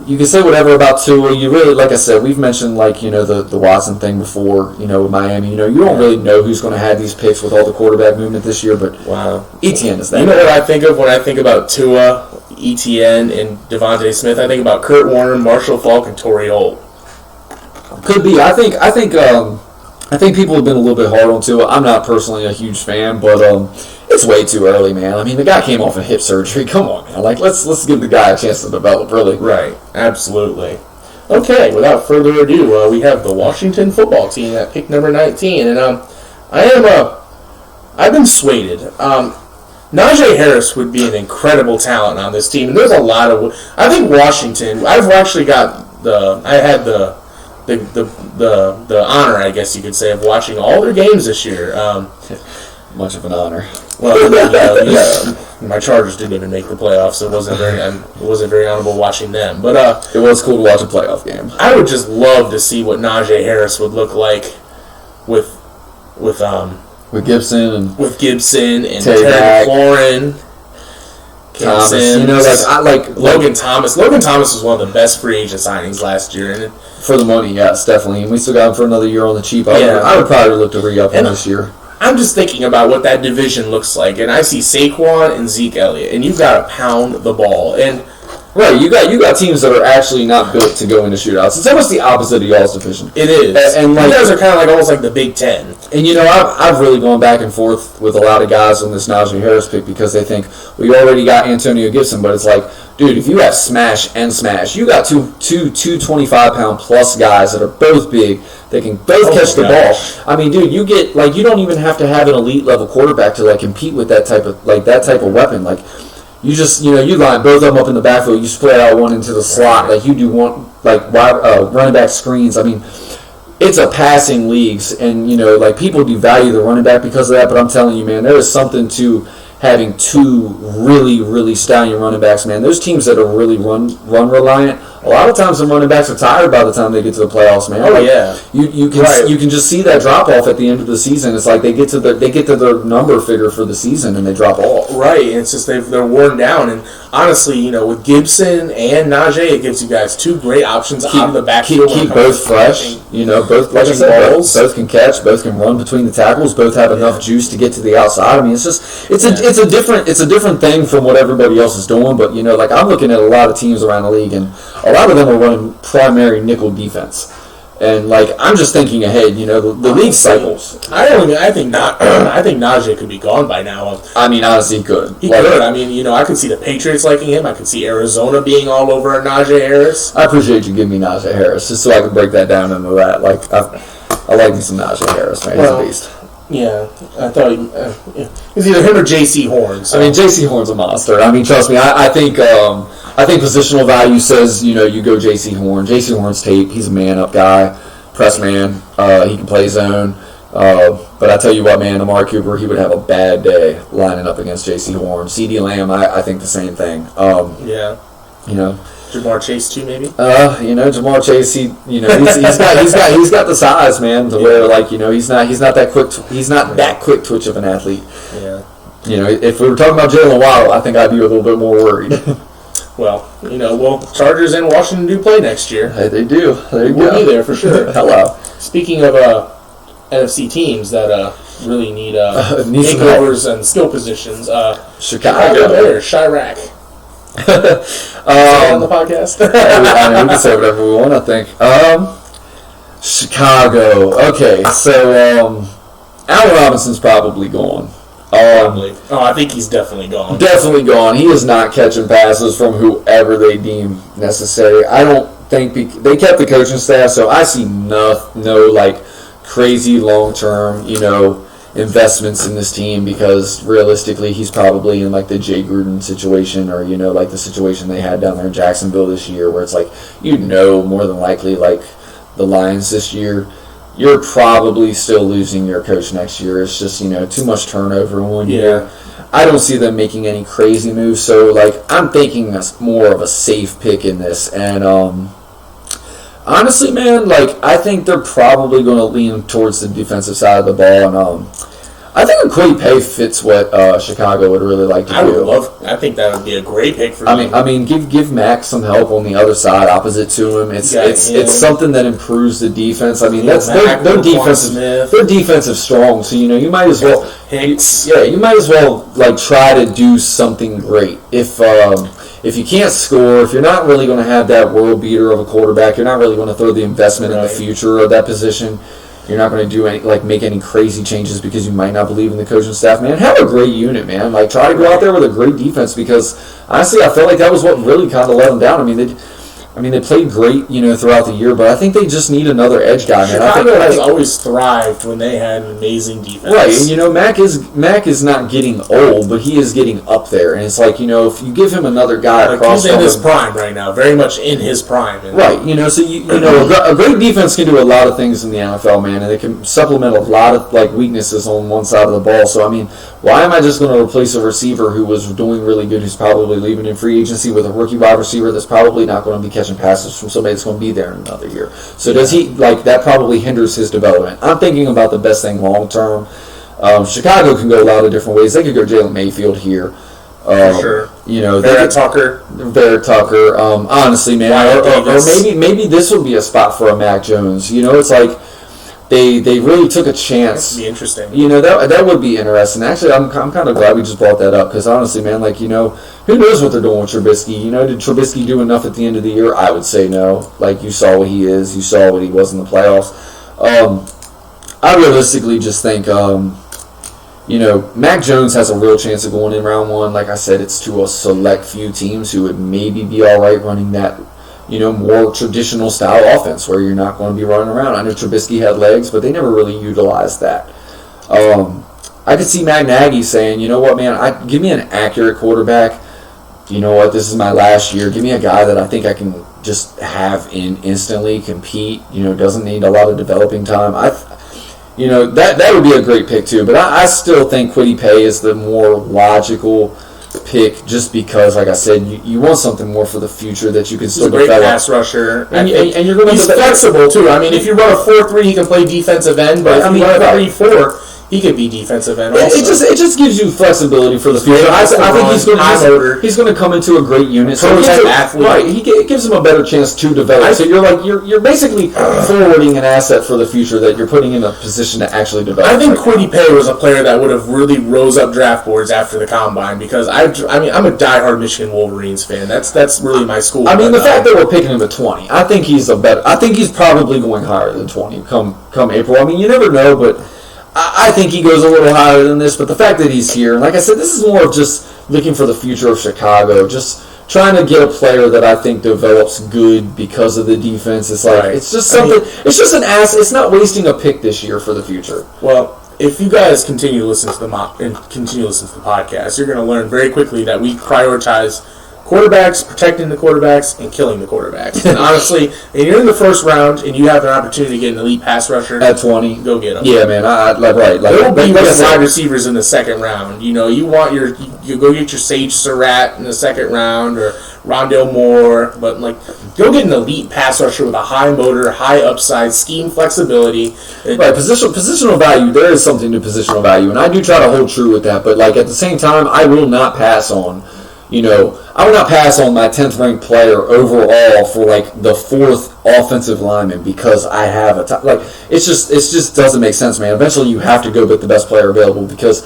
you can say whatever about Tua. You really, like I said, we've mentioned like the Watson thing before. With Miami, you don't really know who's going to have these picks with all the quarterback movement this year. But wow, Etienne is that. You know what I think of when I think about Tua, Etienne, and Devontae Smith? I think about Kurt Warner, Marshall Faulk, and Torrey Holt. Could be. I think people have been a little bit hard on Tua. I'm not personally a huge fan, but it's way too early, man. I mean, the guy came off of hip surgery. Come on, man. Like, let's give the guy a chance to develop, really. Right. Absolutely. Okay. Without further ado, we have the Washington football team at pick number 19, and I've been swayed. Najee Harris would be an incredible talent on this team, and there's a lot of. I think Washington. I've actually got I had the honor, I guess you could say, of watching all their games this year. Much of an honor. Well, my Chargers didn't even make the playoffs, so it wasn't very honorable watching them. But it was cool to watch a playoff game. I would just love to see what Najee Harris would look like with Gibson and Terry McLaurin. Thomas, Logan Thomas. Logan Thomas was one of the best free agent signings last year, and for the money, yes, definitely. And we still got him for another year on the cheap. I would probably look to re-up him this year. I'm just thinking about what that division looks like, and I see Saquon and Zeke Elliott, and you've got to pound the ball. And right, you got teams that are actually not built to go into shootouts. It's almost the opposite of y'all's division. It is, and like, you guys are kind of like almost like the Big Ten. And I've really gone back and forth with a lot of guys on this Najee Harris pick because they think we already got Antonio Gibson, but it's like, dude, if you have smash and smash, you got two 225-pound plus guys that are both big. They can both catch the ball. I mean, dude, you don't even have to have an elite level quarterback to like compete with that type of weapon. Like, you just you line both of them up in the backfield. You spread out one into the slot. Like you do one running back screens. I mean, it's a passing leagues, and like people devalue the running back because of that. But I'm telling you, man, there is something to having two really, really stallion running backs, man. Those teams that are really run reliant, a lot of times the running backs are tired by the time they get to the playoffs, man. You can just see that drop off at the end of the season. It's like they get to their number figure for the season and they drop off. Right, and it's just they're worn down. And honestly, with Gibson and Najee, it gives you guys two great options out of the backfield. Keep both fresh. Both like I said, both can catch, both can run between the tackles, both have enough juice to get to the outside. I mean, it's a different thing from what everybody else is doing. But like I'm looking at a lot of teams around the league, and a lot of them are running primary nickel defense. And like I'm just thinking ahead, the league cycles. I think Najee could be gone by now. I mean, honestly, he could. He could. I mean, I could see the Patriots liking him. I could see Arizona being all over Najee Harris. I appreciate you giving me Najee Harris just so I can break that down into that. Like I like me some Najee Harris, man. He's a beast. Yeah, I thought it's either him or J.C. Horn. So. I mean, J.C. Horn's a monster. I mean, trust me. I think positional value says you go J.C. Horn. J.C. Horn's tape. He's a man-up guy, press man. He can play zone. But I tell you what, man, Amari Cooper, he would have a bad day lining up against J.C. Horn. C.D. Lamb, I think the same thing. Yeah. You know, Jamar Chase too, maybe. Jamar Chase, he's got the size, man, to where like he's not that quick. He's not that quick twitch of an athlete. Yeah. If we were talking about Jalen Waddle, I think I'd be a little bit more worried. Well, Chargers and Washington do play next year. Hey, they do. There you go. We'll be there for sure. Hello. Speaking of NFC teams that really need some takeovers and skill positions, Chicago Bears, Chirac. On the podcast. I mean, we can say whatever we want, I think. Chicago. Okay, so Allen Robinson's probably gone. I think he's definitely gone. Definitely gone. He is not catching passes from whoever they deem necessary. I don't think they kept the coaching staff, so I see no like crazy long-term, investments in this team, because realistically he's probably in like the Jay Gruden situation, or like the situation they had down there in Jacksonville this year, where it's like more than likely, like the Lions this year, you're probably still losing your coach next year. It's just too much turnover in 1 year. I don't see them making any crazy moves, so like I'm thinking that's more of a safe pick in this. And honestly, man, like I think they're probably going to lean towards the defensive side of the ball, and I think Kwity Paye fits what Chicago would really like to do. I think that would be a great pick for him. I mean, give Mac some help on the other side, opposite to him. It's something that improves the defense. I mean, that's their defensive. Their defensive strong, so you might as well. Hicks. Yeah, you might as well like try to do something great. If you can't score, if you're not really going to have that world beater of a quarterback, you're not really going to throw the investment in the future of that position. You're not going to do make any crazy changes because you might not believe in the coaching staff, man. Have a great unit, man. Like, try to go out there with a great defense, because honestly, I felt like that was what really kind of let them down. I mean, they played great, throughout the year, but I think they just need another edge guy, man. Chicago has always thrived when they had an amazing defense. Right, and Mac is not getting old, but he is getting up there, and it's like, if you give him another guy across, he's in his prime right now, very much in his prime. Right, so a great defense can do a lot of things in the NFL, man, and they can supplement a lot of like weaknesses on one side of the ball. So I mean, why am I just going to replace a receiver who was doing really good, who's probably leaving in free agency, with a rookie wide receiver that's probably not going to be catching passes from somebody that's going to be there in another year? So does he, like, that probably hinders his development. I'm thinking about the best thing long term. Chicago can go a lot of different ways. They could go Jalen Mayfield here. For sure. Barrett Tucker. Honestly, man, or maybe this would be a spot for a Mac Jones. It's like they really took a chance. That'd be interesting. That would be interesting. Actually, I'm kind of glad we just brought that up, because honestly, man, like who knows what they're doing with Trubisky? Did Trubisky do enough at the end of the year? I would say no. Like, you saw what he is. You saw what he was in the playoffs. I realistically just think Mac Jones has a real chance of going in round one. Like I said, it's to a select few teams who would maybe be all right running that, more traditional style offense where you're not going to be running around. I know Trubisky had legs, but they never really utilized that. I could see Matt Nagy saying, you know what, man, give me an accurate quarterback. You know what, this is my last year. Give me a guy that I think I can just have instantly compete, doesn't need a lot of developing time. That would be a great pick too, but I still think Kwity Paye is the more logical pick, just because, like I said, you want something more for the future that you can still develop. He's a great pass rusher, and you're going to he's flexible too. I mean, if you run a 4-3, he can play defensive end, but if you run a 3-4, he could be defensive end also. It just gives you flexibility for the future. I think he's going to come into a great unit. So athlete. Right, it gives him a better chance to develop. So you're basically forwarding an asset for the future that you're putting in a position to actually develop. I think Kwity Paye was a player that would have really rose up draft boards after the combine, because I'm a diehard Michigan Wolverines fan. That's really my school. I mean, the fact that we're picking him at 20, I think he's probably going higher than 20 come April. I mean, you never know, but I think he goes a little higher than this, but the fact that he's here, and like I said, this is more of just looking for the future of Chicago, just trying to get a player that I think develops good because of the defense. It's like, It's just something, it's just an asset. It's not wasting a pick this year for the future. Well, if you guys continue to listen to the podcast, you're going to learn very quickly that we prioritize quarterbacks, protecting the quarterbacks, and killing the quarterbacks. And honestly, if you're in the first round and you have an opportunity to get an elite pass rusher at 20, go get them. Yeah, man. Right. There will be wide receivers in the second round. You know, you go get your Sage Surratt in the second round or Rondale Moore, but go get an elite pass rusher with a high motor, high upside, scheme flexibility. Right, positional value. There is something to positional value, and I do try to hold true with that. But at the same time, I will not pass on. I will not pass on my 10th ranked player overall for the 4th offensive lineman because I have it just doesn't make sense, man. Eventually, you have to go with the best player available because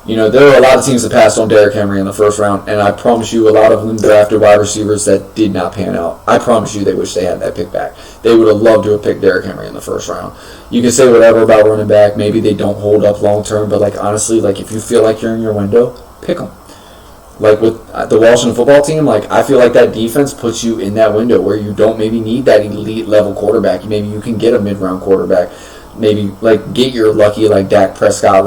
there are a lot of teams that passed on Derrick Henry in the first round, and I promise you, a lot of them drafted wide receivers that did not pan out. I promise you, they wish they had that pick back. They would have loved to have picked Derrick Henry in the first round. You can say whatever about running back. Maybe they don't hold up long term, but honestly, if you feel like you're in your window, pick them. With the Washington football team, I feel like that defense puts you in that window where you don't maybe need that elite level quarterback. Maybe you can get a mid-round quarterback. Maybe get your lucky Dak Prescott.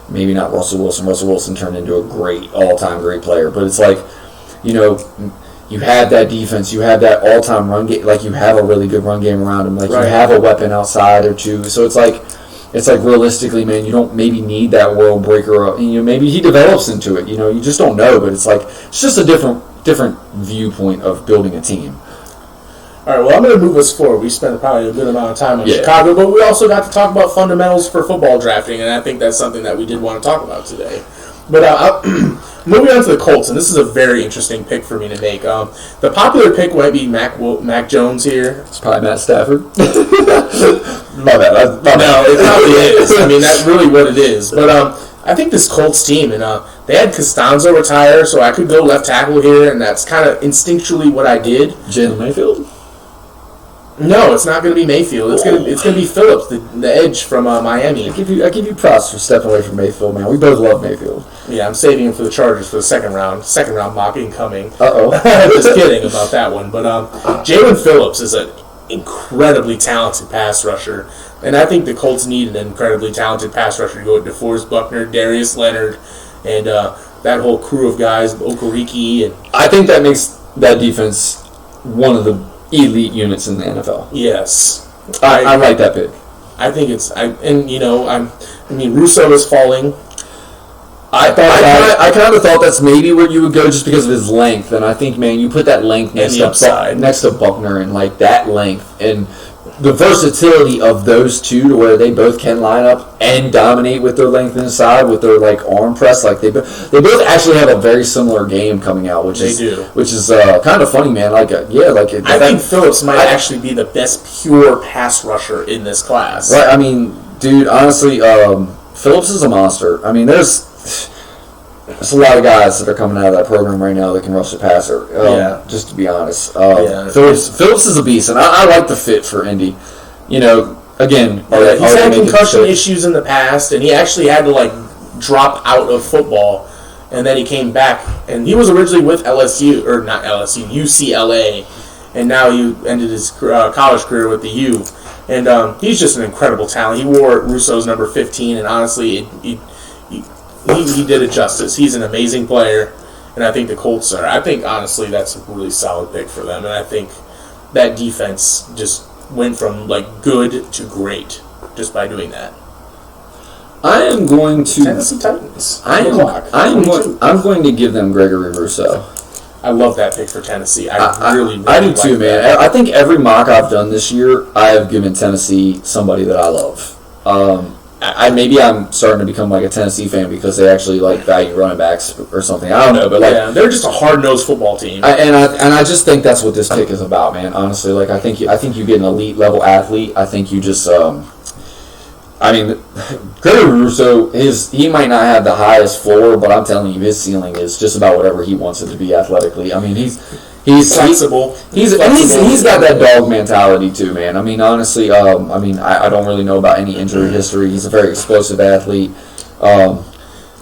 Maybe not Russell Wilson. Russell Wilson turned into a great all-time great player, but it's you have that defense, you have that all-time run game. You have a really good run game around him. You have a weapon outside or two. So it's realistically, man, you don't maybe need that world breaker. Maybe he develops into it. You just don't know. But it's just a different viewpoint of building a team. All right, well, I'm going to move us forward. We spent probably a good amount of time on Chicago, but we also got to talk about fundamentals for football drafting, and I think that's something that we did want to talk about today. But moving on to the Colts, and this is a very interesting pick for me to make. The popular pick might be Mac Jones here. It's probably Matt Stafford. My bad. No, it probably is. I mean, that's really what it is. But I think this Colts team, and they had Costanzo retire, so I could go left tackle here, and that's kind of instinctually what I did. Jalen Mayfield? No, it's not going to be Mayfield. It's going to be Phillips, the edge from Miami. I give you props for stepping away from Mayfield, man. We both love Mayfield. Yeah, I'm saving him for the Chargers for the second round. Second round mock incoming. Just kidding about that one. But Jalen Phillips is an incredibly talented pass rusher, and I think the Colts need an incredibly talented pass rusher to go with DeForest Buckner, Darius Leonard, and that whole crew of guys, Okereke. And I think that makes that defense one of the elite units in the NFL. Yes, I like that pick. I think Russo is falling. I kind of thought that's maybe where you would go just because of his length, and I think, man, you put that length next to Buckner and that length and the versatility of those two to where they both can line up and dominate with their length inside with their arm press. They both actually have a very similar game coming out, which is kind of funny, man. I think Phillips might actually be the best pure pass rusher in this class. Right. I mean, dude, honestly, Phillips is a monster. I mean, there's a lot of guys that are coming out of that program right now that can rush the passer. Just to be honest, Phillips is a beast, and I like the fit for Indy. Again, he's had concussion issues in the past, and he actually had to drop out of football, and then he came back, and he was originally with UCLA, and now he ended his college career with the U, and he's just an incredible talent. He wore Russo's number 15, and honestly, he did it justice. He's an amazing player, and I think the Colts are. I think, honestly, that's a really solid pick for them, and I think that defense just went from good to great just by doing that. I am going to Tennessee Titans. I'm going to give them Gregory Rousseau. I love that pick for Tennessee. I really do too, man. I think every mock I've done this year, I have given Tennessee somebody that I love. Maybe I'm starting to become a Tennessee fan because they actually value running backs or something. I don't know, but they're just a hard-nosed football team. I just think that's what this pick is about, man. Honestly, I think you get an elite level athlete. I think you just Gregory Rousseau, he might not have the highest floor, but I'm telling you, his ceiling is just about whatever he wants it to be athletically. I mean, he's flexible. He's got that dog mentality too, man. I mean, honestly, I don't really know about any injury history. He's a very explosive athlete.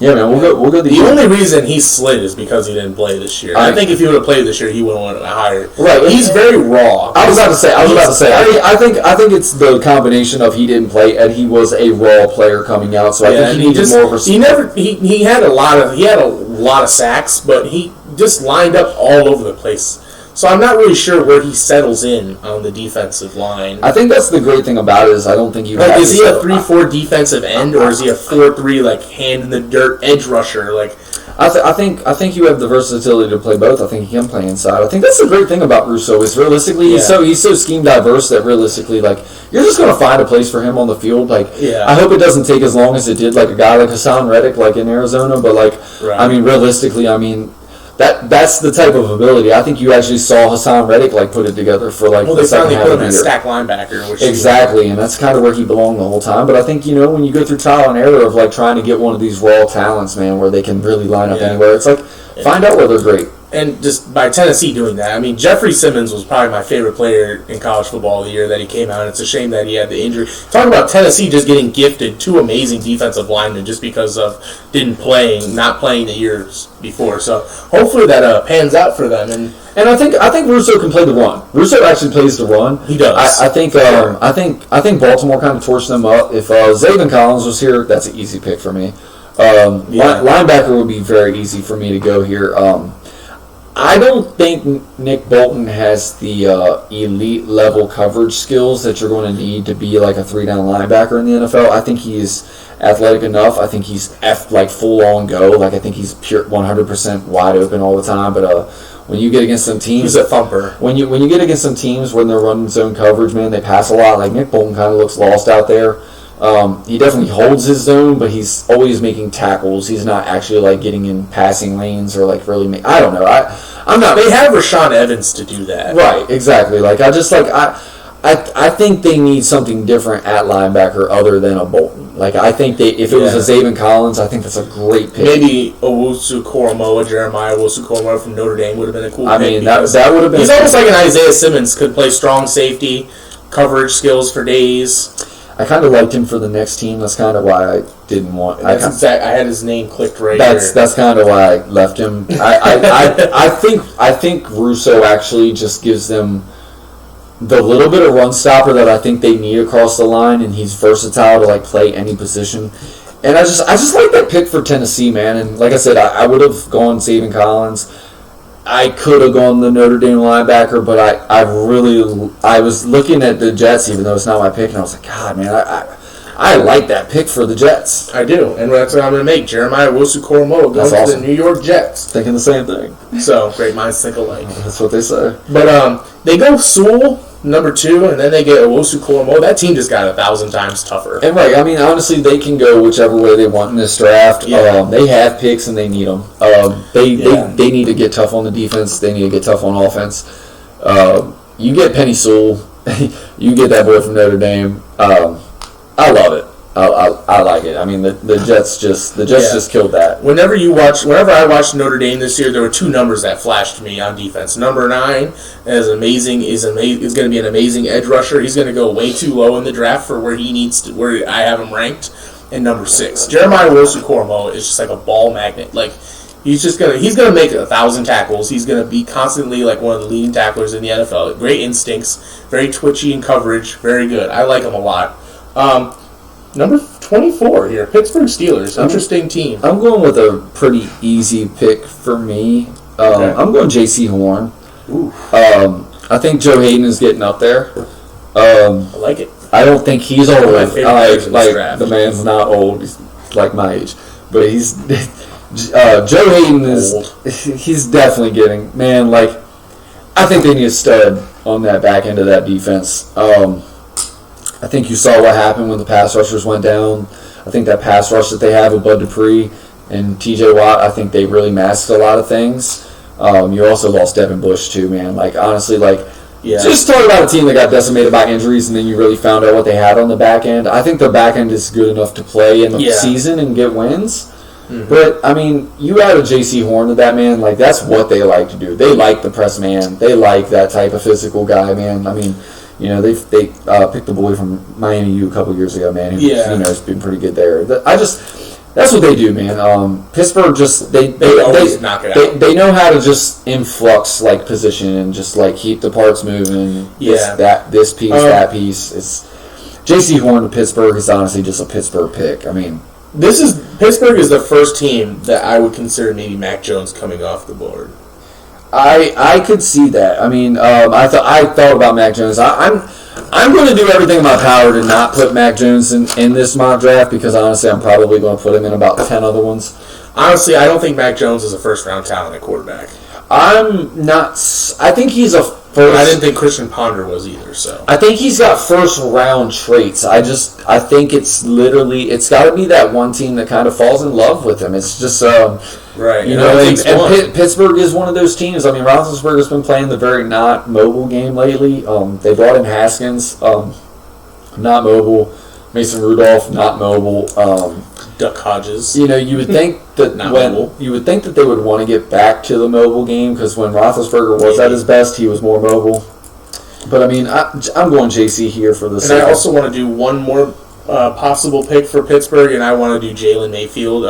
Yeah, man, we'll go. The only reason he slid is because he didn't play this year. I think if he would have played this year, he would have won higher. Right, he's very raw. I was about to say. I think it's the combination of he didn't play and he was a raw player coming out. So I think he needed more of a. He had a lot of sacks, but just lined up all over the place. So I'm not really sure where he settles in on the defensive line. I think that's the great thing about it is I don't think you like, have is to he a settle. 3-4 defensive end, or is he a 4-3 like hand in the dirt edge rusher? Like, I think you have the versatility to play both. I think he can play inside. I think that's the great thing about Russo is realistically he's so scheme diverse that realistically like you're just gonna find a place for him on the field. Like I hope it doesn't take as long as it did like a guy like Hassan Reddick like in Arizona, but like I mean realistically that's the type of ability. I think you actually saw Hassan Reddick like put it together for like they finally put him at stack linebacker, which exactly, and that's kind of where he belonged the whole time. But I think when you go through trial and error of like trying to get one of these raw talents, man, where they can really line up anywhere, it's like find out where they're great. And just by Tennessee doing that, I mean, Jeffrey Simmons was probably my favorite player in college football the year that he came out. It's a shame that he had the injury. Talk about Tennessee just getting gifted two amazing defensive linemen just because of not playing the years before. So hopefully that pans out for them. And I think Russo can play the run. Russo actually plays the run. He does. I think Baltimore kind of torched them up. If Zaven Collins was here, that's an easy pick for me. Linebacker would be very easy for me to go here. I don't think Nick Bolton has the elite level coverage skills that you're going to need to be like a 3-down linebacker in the NFL. I think he's athletic enough. I think he's like full on go. Like I think he's pure 100% wide open all the time. But when you get against some teams, he's a thumper. When you get against some teams when they're running zone coverage, man, they pass a lot. Like Nick Bolton kind of looks lost out there. He definitely holds his zone, but he's always making tackles. He's not actually like getting in passing lanes or like really. I don't know. I'm not. They have Rashaan Evans to do that. Right. Exactly. Like I think they need something different at linebacker other than a Bolton. Like I think if it was a Zaven Collins, I think that's a great pick. Maybe Owusu-Koramoah, Jeremiah Owusu-Koramoah from Notre Dame would have been a cool pick. I mean that would have been. He's almost like an Isaiah Simmons. Could play strong safety, coverage skills for days. I kind of liked him for the next team. That's kind of why I didn't want. I had his name clicked right here. That's kind of why I left him. I think Russo actually just gives them the little bit of run stopper that I think they need across the line, and he's versatile to like play any position. And I just like that pick for Tennessee, man. And like I said, I would have gone Zaven Collins. I could have gone the Notre Dame linebacker, but I was looking at the Jets, even though it's not my pick, and I was like, God, man, I like that pick for the Jets. I do, and that's what I'm going to make. Jeremiah Owusu-Koramoah goes to the New York Jets. Thinking the same thing. So, great minds think alike. That's what they say. But they go Sewell, number 2, and then they get Owusu-Koramoah. That team just got 1,000 times tougher. And right, I mean, honestly, they can go whichever way they want in this draft. Yeah. They have picks and they need them. They need to get tough on the defense. They need to get tough on offense. You get Penny Sewell. You get that boy from Notre Dame. I love it. I like it. I mean, the Jets just killed that. Whenever I watched Notre Dame this year, there were 2 numbers that flashed to me on defense. Number 9 is going to be an amazing edge rusher. He's going to go way too low in the draft for where I have him ranked. And number 6, Jeremiah Owusu-Koramoah is just like a ball magnet. Like he's gonna make 1,000 tackles. He's gonna be constantly like one of the leading tacklers in the NFL. Great instincts, very twitchy in coverage, very good. I like him a lot. Number 24 here, Pittsburgh Steelers. Interesting team. I'm going with a pretty easy pick for me. Okay. I'm going J.C. Horn. Ooh. I think Joe Hayden is getting up there. I like it. I don't think he's old. One of my favorite players in this draft. The man's not old. He's like my age, but he's Joe Hayden is old. He's definitely getting like I think they need a stud on that back end of that defense. I think you saw what happened when the pass rushers went down. I think that pass rush that they have with Bud Dupree and T.J. Watt, I think they really masked a lot of things. You also lost Devin Bush too, man. Like honestly, just talk about a team that got decimated by injuries, and then you really found out what they had on the back end. I think their back end is good enough to play in the season and get wins. Mm-hmm. But I mean, you add a J.C. Horn to that, man. Like that's what they like to do. They like the press man. They like that type of physical guy, man. I mean, they picked the boy from Miami U a couple years ago, man. Who's been pretty good there. That's what they do, man. Pittsburgh just they always knock it out. They know how to just influx like position and just like keep the parts moving. This piece, that piece. It's J.C. Horn to Pittsburgh is honestly just a Pittsburgh pick. I mean, Pittsburgh is the first team that I would consider maybe Mac Jones coming off the board. I could see that. I mean, I thought about Mac Jones. I'm going to do everything in my power to not put Mac Jones in this mock draft because honestly, I'm probably going to put him in about 10 other ones. Honestly, I don't think Mac Jones is a first-round talent at quarterback. I'm not. I think he's a first. I didn't think Christian Ponder was either. So I think he's got first-round traits. I think it's got to be that one team that kind of falls in love with him. It's just right. You know, and Pittsburgh is one of those teams. I mean, Roethlisberger's been playing the very not mobile game lately. They brought in Haskins, not mobile. Mason Rudolph, not mobile. Duck Hodges. You know, you would think that you would think that they would want to get back to the mobile game because when Roethlisberger was at his best, he was more mobile. But I mean, I'm going JC here for this. And I also want to do one more possible pick for Pittsburgh, and I want to do Jalen Mayfield.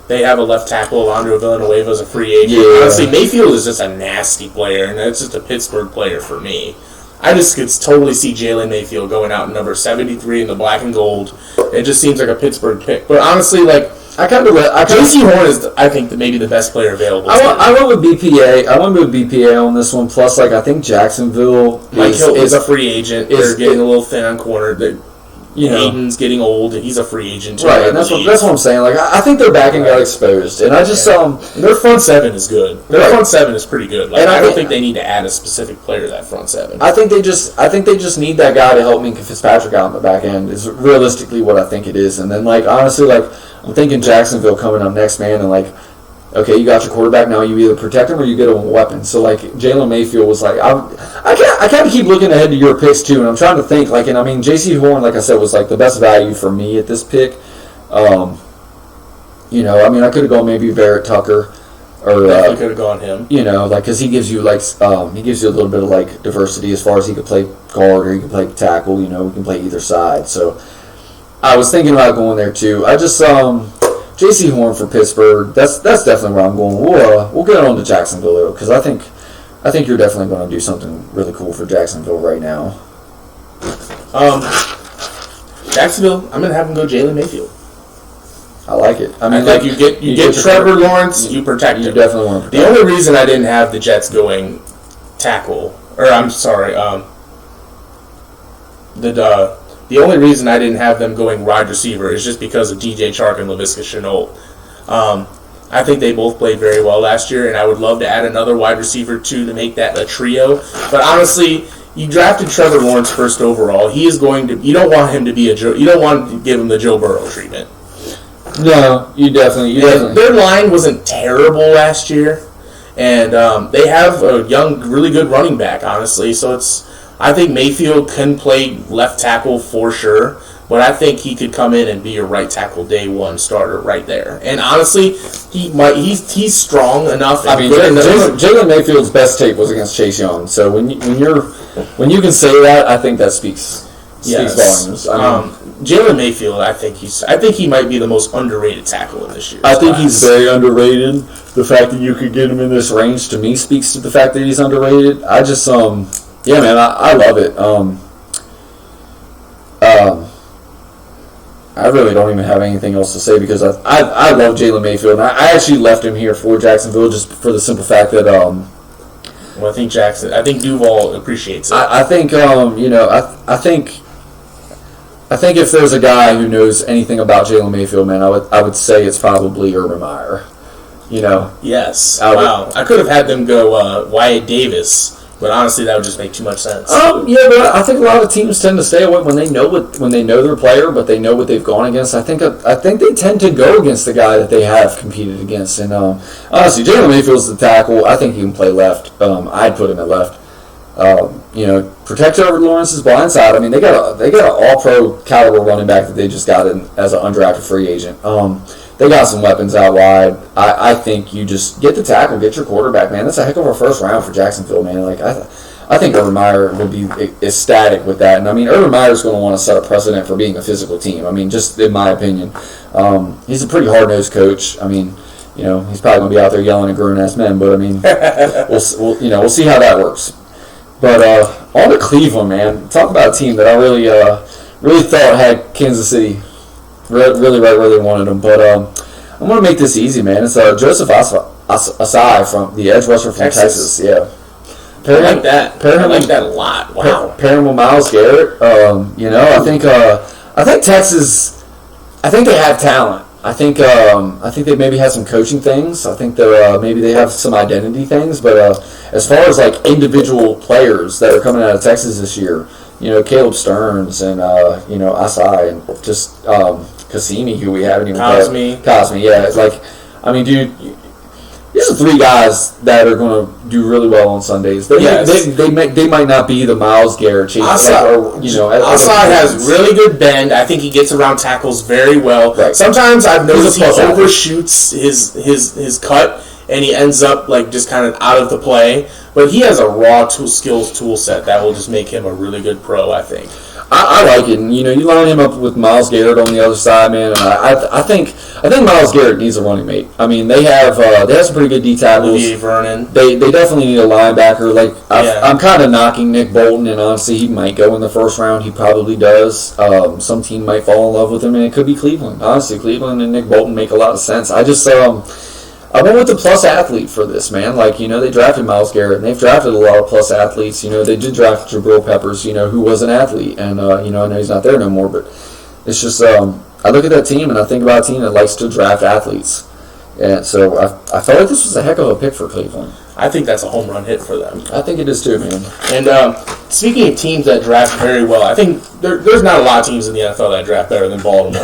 They have a left tackle, Alondro Villanueva, as a free agent. Yeah. Honestly, Mayfield is just a nasty player, and it's just a Pittsburgh player for me. I just could totally see Jalen Mayfield going out number 73 in the black and gold. It just seems like a Pittsburgh pick. But honestly, like, J.C. Horn is, I think, maybe the best player available. I went with BPA. I went with BPA on this one. Plus, like, I think Jacksonville is a free agent. They're getting a little thin on corner. Hayden's getting old, and he's a free agent too. Right, and that's what I'm saying. Like, I think their backing got exposed, and I just their front seven is good. Their front seven is pretty good. Like, and I don't think they need to add a specific player to that front seven. I think they just need that guy to help Minka Fitzpatrick out on the back end. Is realistically what I think it is. And then, like, honestly, like, I'm thinking Jacksonville coming up next, man, and like, okay, you got your quarterback now. You either protect him or you get him a weapon. So like Jalen Mayfield was like, I kind of keep looking ahead to your picks too, and I'm trying to think like, and I mean J.C. Horn, like I said, was like the best value for me at this pick. You know, I mean I could have gone maybe Barrett Tucker, or definitely could have gone him. You know, like because he gives you like he gives you a little bit of like diversity as far as he could play guard or he could play tackle. You know, he can play either side. So I was thinking about going there too. I just J.C. Horn for Pittsburgh. That's definitely where I'm going. We'll get on to Jacksonville though, because I think you're definitely going to do something really cool for Jacksonville right now. Jacksonville, I'm going to have them go Jalen Mayfield. I like it. I mean, like you get Trevor Lawrence, you protect him. You definitely want to protect him. The only reason I didn't have the Jets going tackle, or I'm sorry, the only reason I didn't have them going wide receiver is just because of DJ Chark and Laviska Shenault. I think they both played very well last year, and I would love to add another wide receiver too to make that a trio. But honestly, you drafted Trevor Lawrence first overall. He is going to. You don't want him to be you don't want to give him the Joe Burrow treatment. No, you definitely. Their line wasn't terrible last year, and they have a young, really good running back. Honestly, so it's. I think Mayfield can play left tackle for sure, but I think he could come in and be your right tackle day one starter right there. And honestly, he's strong enough. I mean, Jalen Mayfield's best tape was against Chase Young. So when you can say that, I think that speaks volumes. Jalen Mayfield, I think he might be the most underrated tackle in this year. I think he's very underrated. The fact that you could get him in this range to me speaks to the fact that he's underrated. I just yeah, man, I love it. I really don't even have anything else to say because I love Jalen Mayfield. And I actually left him here for Jacksonville just for the simple fact that well, I think Duval appreciates it. I think I think if there's a guy who knows anything about Jalen Mayfield, man, I would say it's probably Urban Meyer. You know. Yes. Wow. I could have had them go Wyatt Davis. But honestly, that would just make too much sense. Yeah, but I think a lot of teams tend to stay away when they know their player, but they know what they've gone against. I think they tend to go against the guy that they have competed against. And honestly, Jalen Mayfield's the tackle. I think he can play left. I'd put him at left. Protect Trevor Lawrence's blind side. I mean, they got an all-pro caliber running back that they just got in as an undrafted free agent. They got some weapons out wide. I think you just get the tackle, get your quarterback, man. That's a heck of a first round for Jacksonville, man. Like I think Urban Meyer would be ecstatic with that. And I mean, Urban Meyer's going to want to set a precedent for being a physical team. I mean, just in my opinion, he's a pretty hard-nosed coach. I mean, he's probably going to be out there yelling at grown-ass men. But I mean, we'll see how that works. But on to Cleveland, man. Talk about a team that I really thought had Kansas City really right where they wanted them. But I'm going to make this easy, man. It's Joseph Asai from the edge rusher from Texas. Yeah. I like that. I like that a lot. Wow. Pair him with Myles Garrett. I think Texas. I think they have talent. I think they maybe have some coaching things. I think maybe they have some identity things. But as far as like individual players that are coming out of Texas this year, Caleb Stearns and Asai and just Kasimi, who we haven't even Cosme, yeah. It's like, I mean, dude, these are three guys that are going to do really well on Sundays. They might not be the Myles Garrett, Chase, Asai has really good bend. I think he gets around tackles very well. Right. Sometimes I've noticed he overshoots his cut, and he ends up like just kind of out of the play. But he has a raw skills tool set that will just make him a really good pro, I think. I like it. And, you line him up with Myles Garrett on the other side, man. And I think Myles Garrett needs a running mate. I mean, they have some pretty good D tackles. Olivier Vernon. They definitely need a linebacker. Like I'm kind of knocking Nick Bolton, and honestly, he might go in the first round. He probably does. Some team might fall in love with him, and it could be Cleveland. Honestly, Cleveland and Nick Bolton make a lot of sense. I went with the plus athlete for this, man. Like, they drafted Myles Garrett, and they've drafted a lot of plus athletes. They did draft Jabril Peppers, who was an athlete. And, I know he's not there no more, but it's just, I look at that team, and I think about a team that likes to draft athletes. And so I felt like this was a heck of a pick for Cleveland. I think that's a home run hit for them. I think it is too, man. And speaking of teams that draft very well, I think there's not a lot of teams in the NFL that draft better than Baltimore.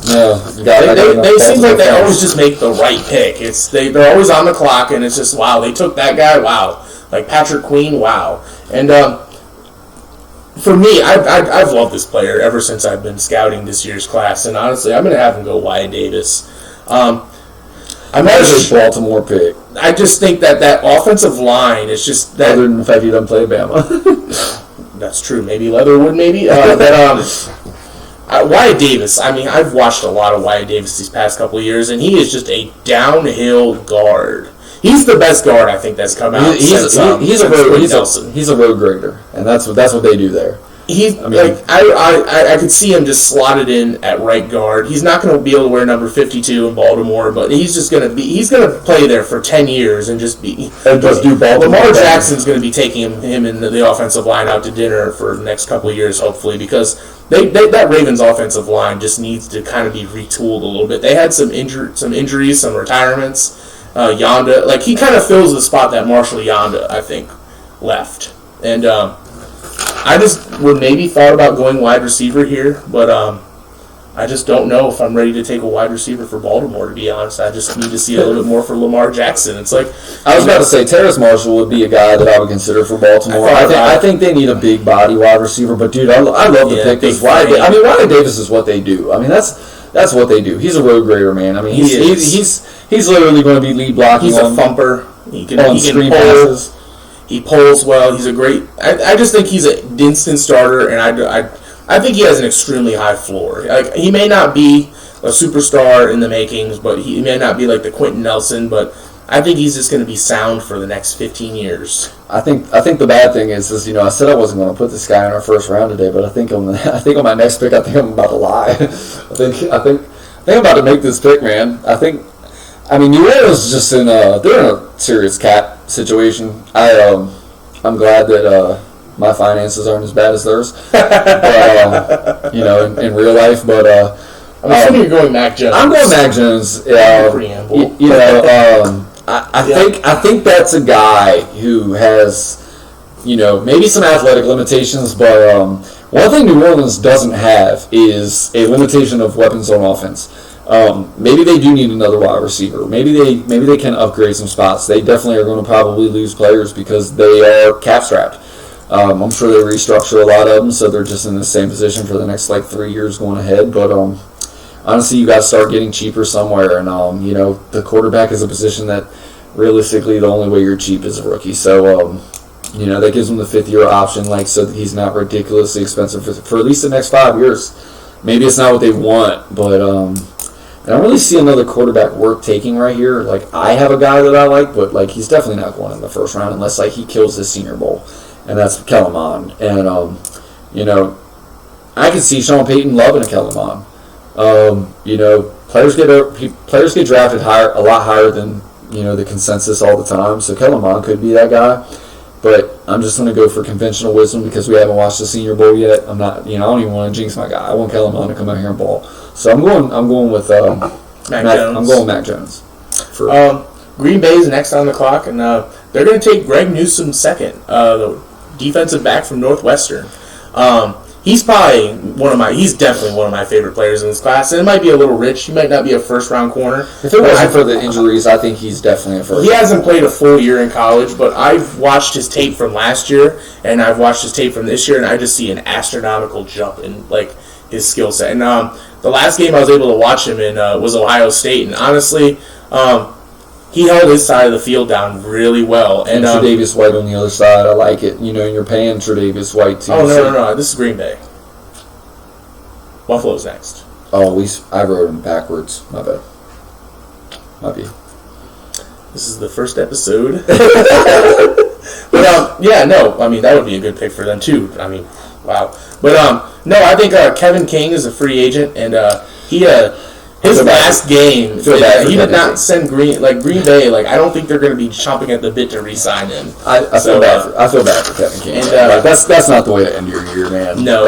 No, they seem like they always just make the right pick. They're always on the clock, and it's just wow. They took that guy, wow. Like Patrick Queen, wow. And for me, I've loved this player ever since I've been scouting this year's class, and honestly, I'm gonna have him go Wyatt Davis. I'm not a Baltimore pick. I just think that offensive line is just that. Other than the fact he doesn't play Bama. That's true. Maybe Leatherwood, maybe. Wyatt Davis, I mean, I've watched a lot of Wyatt Davis these past couple of years, and he is just a downhill guard. He's the best guard I think that's come out he's a road grader, and that's what they do there. I could see him just slotted in at right guard. He's not going to be able to wear number 52 in Baltimore, but he's going to play there for 10 years and just do Baltimore. Lamar Jackson's going to be taking him and the offensive line out to dinner for the next couple of years, hopefully, because that Ravens offensive line just needs to kind of be retooled a little bit. They had some injuries, some retirements. Yonda, like, he kind of fills the spot that Marshall Yonda, I think, left. And I just would maybe thought about going wide receiver here, but I just don't know if I'm ready to take a wide receiver for Baltimore, to be honest. I just need to see a little bit more for Lamar Jackson. It's like, I was about to say, Terrace Marshall would be a guy that I would consider for Baltimore. I think they need a big body wide receiver, but dude, I love the pick. Wyatt Davis is what they do. I mean, that's what they do. He's a road grader, man. I mean, he's literally going to be lead blocking. He's a thumper. He can screen passes. He pulls well. He's a great. I just think he's an instant starter, and I think he has an extremely high floor. Like, he may not be a superstar in the makings, but he may not be like the Quentin Nelson, but I think he's just going to be sound for the next 15 years. I think the bad thing is I said I wasn't going to put this guy in our first round today, but I think on my next pick, I think I'm about to lie. I think I'm about to make this pick, man. New Orleans is just they're in a serious cap situation. I'm glad that my finances aren't as bad as theirs, but, in real life. But I'm assuming you're going Mac Jones. I'm going Mac Jones. I think that's a guy who has, maybe some athletic limitations, but one thing New Orleans doesn't have is a limitation of weapons on offense. Maybe they do need another wide receiver. Maybe they can upgrade some spots. They definitely are going to probably lose players because they are cap strapped. I'm sure they restructure a lot of them, so they're just in the same position for the next 3 years going ahead. But honestly, you got to start getting cheaper somewhere, and the quarterback is a position that realistically the only way you're cheap is a rookie. So that gives him the 5th-year option, so that he's not ridiculously expensive for at least the next 5 years. Maybe it's not what they want, but I don't really see another quarterback worth taking right here. I have a guy that I like, but he's definitely not going in the first round unless he kills his Senior Bowl, and that's Kellen Mond. And I can see Sean Payton loving a Kellen Mond. players get drafted a lot higher than the consensus all the time. So Kellen Mond could be that guy. But I'm just going to go for conventional wisdom because we haven't watched the Senior Bowl yet. I'm not, I don't even want to jinx my guy. I want Kellen Mond to come out here and ball. So I'm going with Mac Jones. I'm going Mac Jones. Green Bay is next on the clock, and they're going to take Greg Newsome second, the defensive back from Northwestern. He's definitely one of my favorite players in this class, and it might be a little rich. He might not be a first-round corner. If it wasn't for the injuries, I think he's definitely a first. He hasn't played a full year in college, but I've watched his tape from last year, and I've watched his tape from this year, and I just see an astronomical jump in his skill set. And the last game I was able to watch him in was Ohio State, and honestly, he held his side of the field down really well. And Tre'Davious White on the other side, I like it. You're paying Tre'Davious White too. Oh, no. This is Green Bay. Buffalo's next. Oh, I wrote him backwards. My bad. Might be. This is the first episode. But, that would be a good pick for them too. Wow. But, no, I think Kevin King is a free agent, and his last game, he did not send Green Bay. I don't think they're going to be chomping at the bit to re-sign him. I feel bad for Kevin King. And that's not the way to end your year, man. No,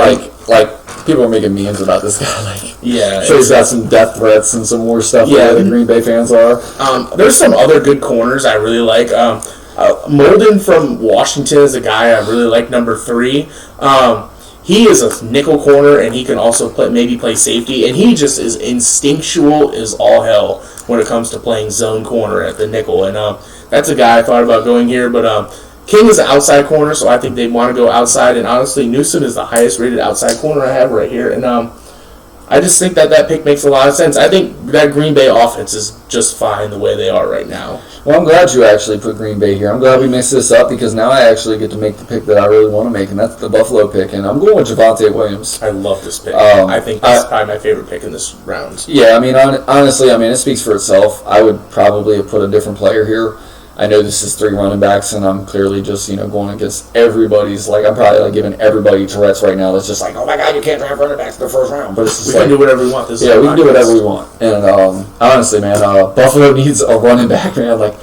people are making memes about this guy. Sure, he's got some death threats and some more stuff. Yeah, the Green Bay fans are. There's some other good corners I really like. Molden from Washington is a guy I really like. Number 3. He is a nickel corner, and he can also play safety, and he just is instinctual as all hell when it comes to playing zone corner at the nickel. And that's a guy I thought about going here, but King is an outside corner, so I think they want to go outside. And honestly, Newsome is the highest rated outside corner I have right here, and I just think that pick makes a lot of sense. I think that Green Bay offense is just fine the way they are right now. Well, I'm glad you actually put Green Bay here. I'm glad we mixed this up because now I actually get to make the pick that I really want to make, and that's the Buffalo pick. And I'm going with Javonte Williams. I love this pick. I think that's probably my favorite pick in this round. Yeah, honestly, it speaks for itself. I would probably have put a different player here. I know this is 3 running backs, and I'm clearly just, going against everybody's. I'm probably giving everybody Tourette's right now. That's just oh my God, you can't draft running backs in the first round. But it's just we can do whatever we want. We can do whatever we want. And honestly, man, Buffalo needs a running back, man.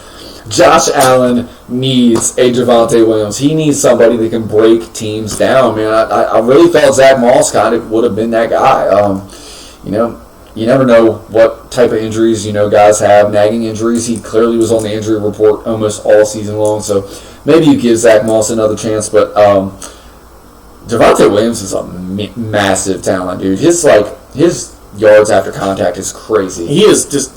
Josh Allen needs a Javonte Williams. He needs somebody that can break teams down, man. I really thought Zach Moss kind of would have been that guy. You never know what type of injuries, guys have, nagging injuries. He clearly was on the injury report almost all season long, so maybe you give Zach Moss another chance. But Javonte Williams is a massive talent, dude. His yards after contact is crazy. He is just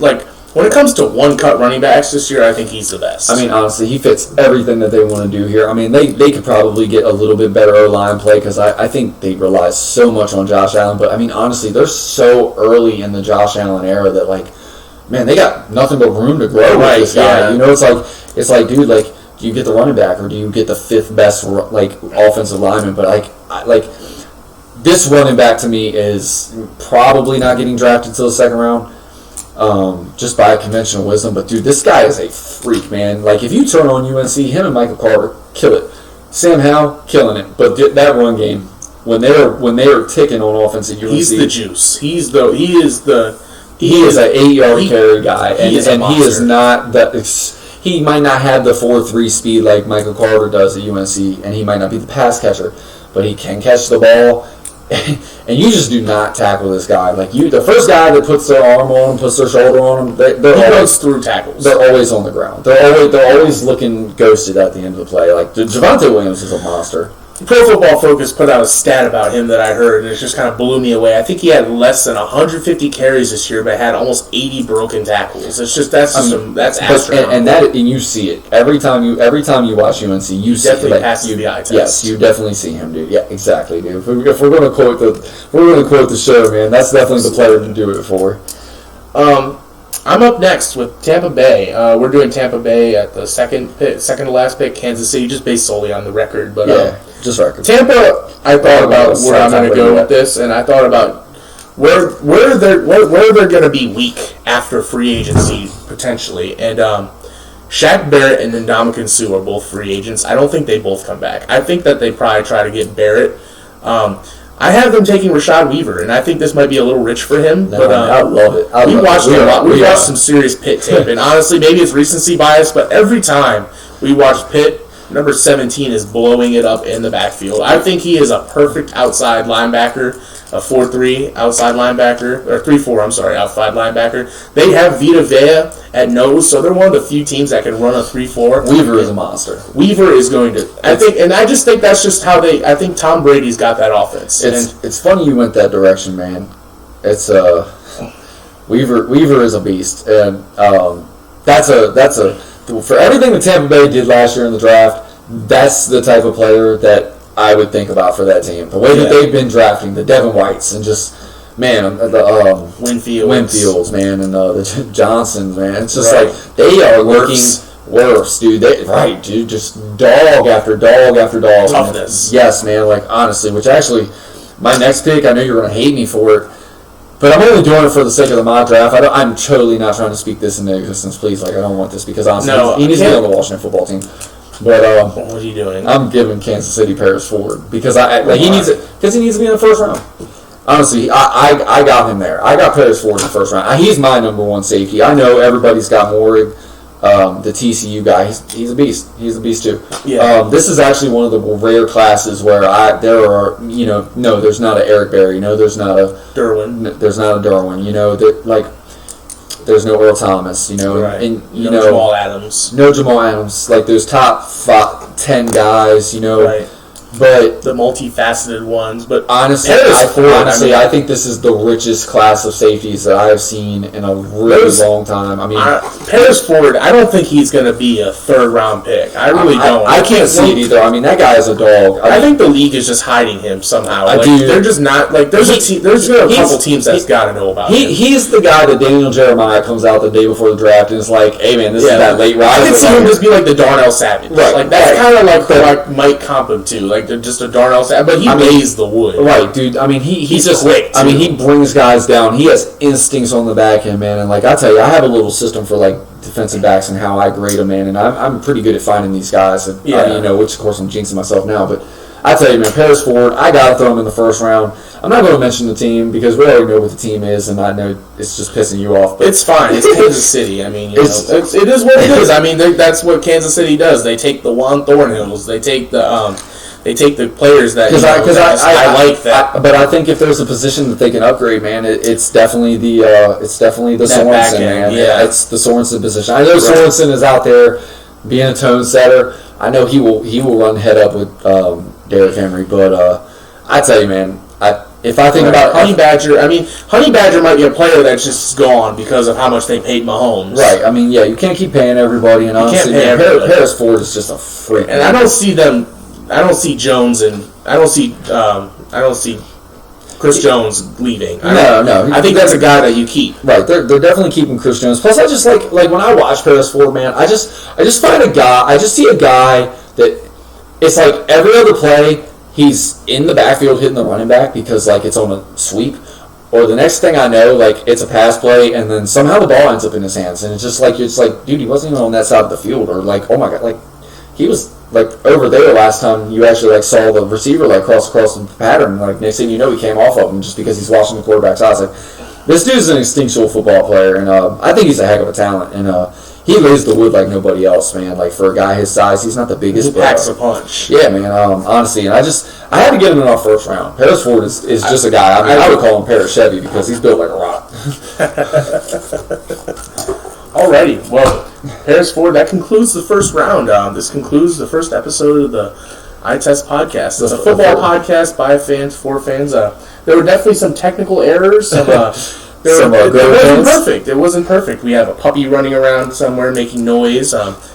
when it comes to one-cut running backs this year, I think he's the best. Honestly, he fits everything that they want to do here. They could probably get a little bit better O-line play because I think they rely so much on Josh Allen. But, honestly, they're so early in the Josh Allen era that, they got nothing but room to grow with this guy. Yeah. It's like, dude, do you get the running back or do you get the 5th best, offensive lineman? But, this running back to me is probably not getting drafted until the 2nd round. Just by conventional wisdom, but dude, this guy is a freak, man. If you turn on UNC, him and Michael Carter kill it. Sam Howell killing it, but that run game when they are ticking on offense at UNC, he's the juice. He is an 8-yard carry guy, and he is not that. He might not have the 4.3 speed like Michael Carter does at UNC, and he might not be the pass catcher, but he can catch the ball. And you just do not tackle this guy. The first guy that puts their arm on him, puts their shoulder on him, he goes through tackles. They're always on the ground. They're always looking ghosted at the end of the play. Javonte Williams is a monster. Pro Football Focus put out a stat about him that I heard, and it just kind of blew me away. I think he had less than 150 carries this year, but had almost 80 broken tackles. That's astronomical. And you see it every time you watch UNC. You definitely pass the eye test. Yes, you definitely see him, dude. Yeah, exactly, dude. If we're going to quote the show, man, that's definitely the player to do it for. I'm up next with Tampa Bay. We're doing Tampa Bay at the second to last pick. Kansas City, just based solely on the record, but just record. Tampa, I thought about where I'm going to go with this, and I thought about where they're going to be weak after free agency potentially. And Shaq Barrett and Ndamukong Suh are both free agents. I don't think they both come back. I think that they probably try to get Barrett. I have them taking Rashad Weaver, and I think this might be a little rich for him. No, but I love it. We watched some serious Pitt tape, and honestly, maybe it's recency bias, but every time we watch Pitt, number 17 is blowing it up in the backfield. I think he is a perfect outside linebacker, a 4-3 outside linebacker, or 3-4, I'm sorry, outside linebacker. They have Vita Vea at nose, so they're one of the few teams that can run a 3-4. Weaver is a monster. Weaver is going to, I just think that's just how I think Tom Brady's got that offense. It's funny you went that direction, man. It's Weaver is a beast, and that's a for everything that Tampa Bay did last year in the draft, that's the type of player that I would think about for that team. The way that they've been drafting, the Devin Whites, and just, man, the Winfields, man, and the Johnsons, man. It's just like, they are looking worse, dude. Dude. Just dog after dog after dog. Toughness. Yes, man, like, honestly, which actually, my next pick, I know you're going to hate me for it, but I'm only doing it for the sake of the mock draft. I'm totally not trying to speak this into existence, please. Like, I don't want this, because honestly, he needs to be on the Washington football team. But what are you doing? I'm giving Kansas City Paris Ford because he needs to be in the first round. Honestly, I got him there. I got Paris Ford in the first round. He's my number one safety. I know everybody's got Morrig, the TCU guy. He's a beast. He's a beast too. Yeah. This is actually one of the rare classes where there's not a Eric Berry. No, there's not a Derwin. There's not a Derwin. There's no Earl Thomas, and no Jamal Adams. No Jamal Adams. Like, those top 10 guys, Right. But the multifaceted ones. But honestly, I think this is the richest class of safeties that I have seen in a really long time. I mean, Paris Ford, I don't think he's going to be a third-round pick. I really don't. I can't see it either. I mean, that guy is a dog. I think the league is just hiding him somehow. They're just not there's a couple teams that's got to know about him. He's the guy that Daniel Jeremiah comes out the day before the draft and is like, "Hey man, this is that late ride." I can see him just be like the Darnell Savage. Right. Like, that's kind of like who I might comp him to. Like, they're just a Darnell Savage, but he lays the wood. Right, dude. I mean, he's just quick. I mean, he brings guys down. He has instincts on the back end, man. And like I tell you, I have a little system for like defensive backs and how I grade them, man. And I'm pretty good at finding these guys. And, which of course I'm jinxing myself now, but I tell you, man, Paris Ford, I gotta throw him in the first round. I'm not going to mention the team because we already know what the team is, and I know it's just pissing you off. But it's fine. It's Kansas City. I mean, it is what it is. I mean, that's what Kansas City does. They take the Juan Thornhills. They take the players that I like that. But I think if there's a position that they can upgrade, man, it's definitely the Sorensen, man. Yeah, it's the Sorensen position. I know Sorensen is out there being a tone setter. I know he will run head up with Derrick Henry, but I tell you, man, if I think about Honey Badger, Honey Badger might be a player that's just gone because of how much they paid Mahomes. Right. I mean, yeah, you can't keep paying everybody, and honestly, Paris Ford is just a freak. And I don't see Jones, and I don't see Chris Jones leaving. No. I think that's a guy that you keep. Right. They're definitely keeping Chris Jones. Plus, I just like when I watch Paris Ford, man, I just find a guy. I just see a guy that it's like every other play, he's in the backfield hitting the running back because like it's on a sweep, or the next thing I know, like it's a pass play, and then somehow the ball ends up in his hands, and it's like, dude, he wasn't even on that side of the field, or like, oh my god, like he was like over there last time you actually like saw the receiver like cross the pattern, like next thing you know he came off of him just because he's watching the quarterback's eyes. Like, this dude's an instinctual football player, and I think he's a heck of a talent, and he lays the wood like nobody else, man. Like, for a guy his size, he's not the biggest. He packs a punch. Yeah, man. Honestly, and I had to get him in our first round. Paris Ford is just a guy. I would call him Paris Chevy because he's built like a rock. Alrighty, well, Paris Ford. That concludes the first round. This concludes the first episode of the iTest podcast. It's a football podcast by fans for fans. There were definitely some technical errors. It wasn't perfect. We have a puppy running around somewhere making noise.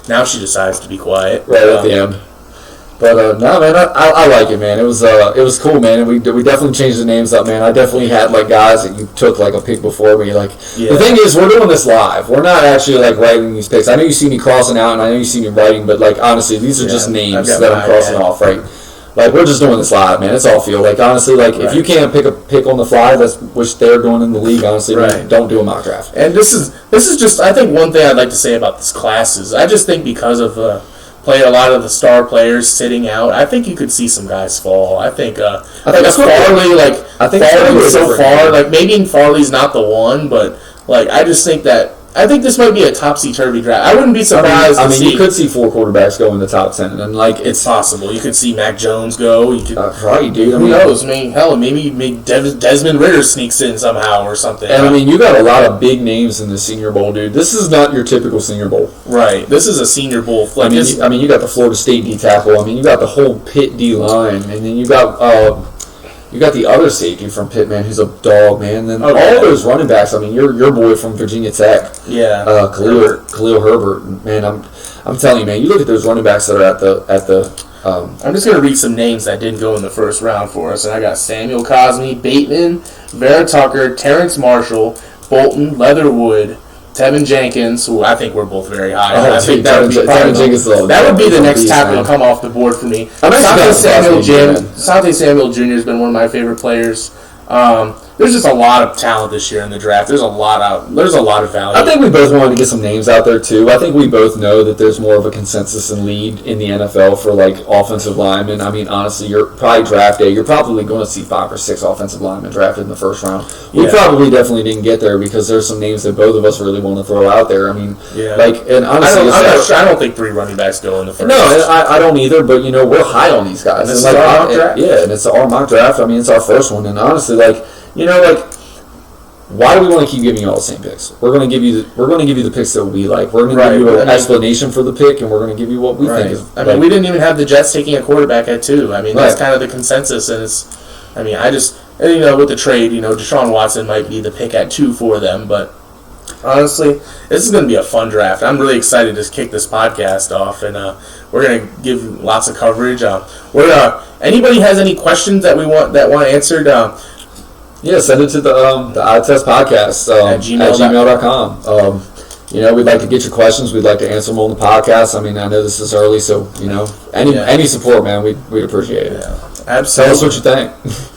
Now she decides to be quiet. Right at the end. But no, man, I like it, man. It was cool, man. And we definitely changed the names up, man. I definitely had like guys that you took like a pick before me. Like, the thing is, we're doing this live. We're not actually like writing these picks. I know you see me crossing out, and I know you see me writing, but like honestly, these are just names that I'm crossing off, right? Like, we're just doing this live, man. It's all feel. Like, honestly, like, if you can't pick on the fly, that's which they're doing in the league, honestly, man, don't do a mock draft. And this is just, I think one thing I'd like to say about this class is I just think because of play a lot of the star players sitting out. I think you could see some guys fall. I think that's what Farley, Farley's so far, different. maybe Farley's not the one, but I just think that. I think this might be a topsy-turvy draft. I wouldn't be surprised to see. You could see 4 quarterbacks go in the top 10, and it's possible. You could see Mac Jones go. You could, right, dude. Who knows? Hell, maybe Desmond Ridder sneaks in somehow or something. And you got a lot of big names in the Senior Bowl, dude. This is not your typical Senior Bowl. Right. This is a Senior Bowl. You got the Florida State D tackle. You got the whole Pitt D line, and then you got the other safety from Pitt, man, who's a dog, man. Then all those running backs. Your boy from Virginia Tech, Khalil Herbert, man. I'm telling you, man. You look at those running backs that are at the. I'm just gonna read some names that didn't go in the first round for us, and I got Samuel Cosme, Bateman, Vera Tucker, Terrence Marshall, Bolton, Leatherwood, Tevin Jenkins, who I think we're both very high on. I think that would be the next tackle to come off the board for me. Asante Samuel Jr. has been one of my favorite players. There's just a lot of talent this year in the draft. There's a lot of value. I think we both wanted to get some names out there too. I think we both know that there's more of a consensus and lead in the NFL for offensive linemen. Honestly, you're probably draft day. You're probably going to see 5 or 6 offensive linemen drafted in the first round. We probably definitely didn't get there because there's some names that both of us really want to throw out there. And honestly, I don't think 3 running backs go in the first. No, I don't either. But we're high on these guys. And this is our mock draft. Yeah, and it's our mock draft. It's our first one, and honestly, why do we want to keep giving you all the same picks? We're going to give you the picks that we like. We're going to give you an explanation for the pick, and we're going to give you what we think is. We didn't even have the Jets taking a quarterback at 2. That's kind of the consensus, and it's. With the trade, Deshaun Watson might be the pick at 2 for them, but honestly, this is going to be a fun draft. I'm really excited to kick this podcast off, and we're going to give lots of coverage. Anybody has any questions that want answered? Send it to the iTest podcast at gmail.com. We'd like to get your questions. We'd like to answer them on the podcast. I know this is early, so any support, man, we'd appreciate it. Yeah, absolutely. Tell us what you think.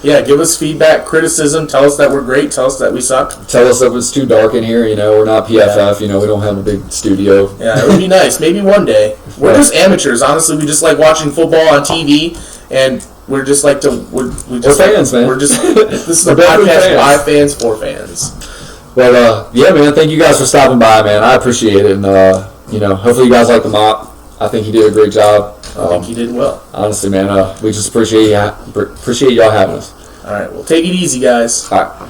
Yeah, give us feedback, criticism. Tell us that we're great. Tell us that we suck. Tell us that it's too dark in here. We're not PFF. We don't have a big studio. Yeah, it would be nice. Maybe one day. We're just amateurs. Honestly, we just like watching football on TV, and we're just we're fans, man. This is a podcast by fans for fans. Well, man. Thank you guys for stopping by, man. I appreciate it, and hopefully you guys like the mock. I think you did a great job. I think you did well. Honestly, man. We just appreciate y'all having us. All right. Well, take it easy, guys. All right.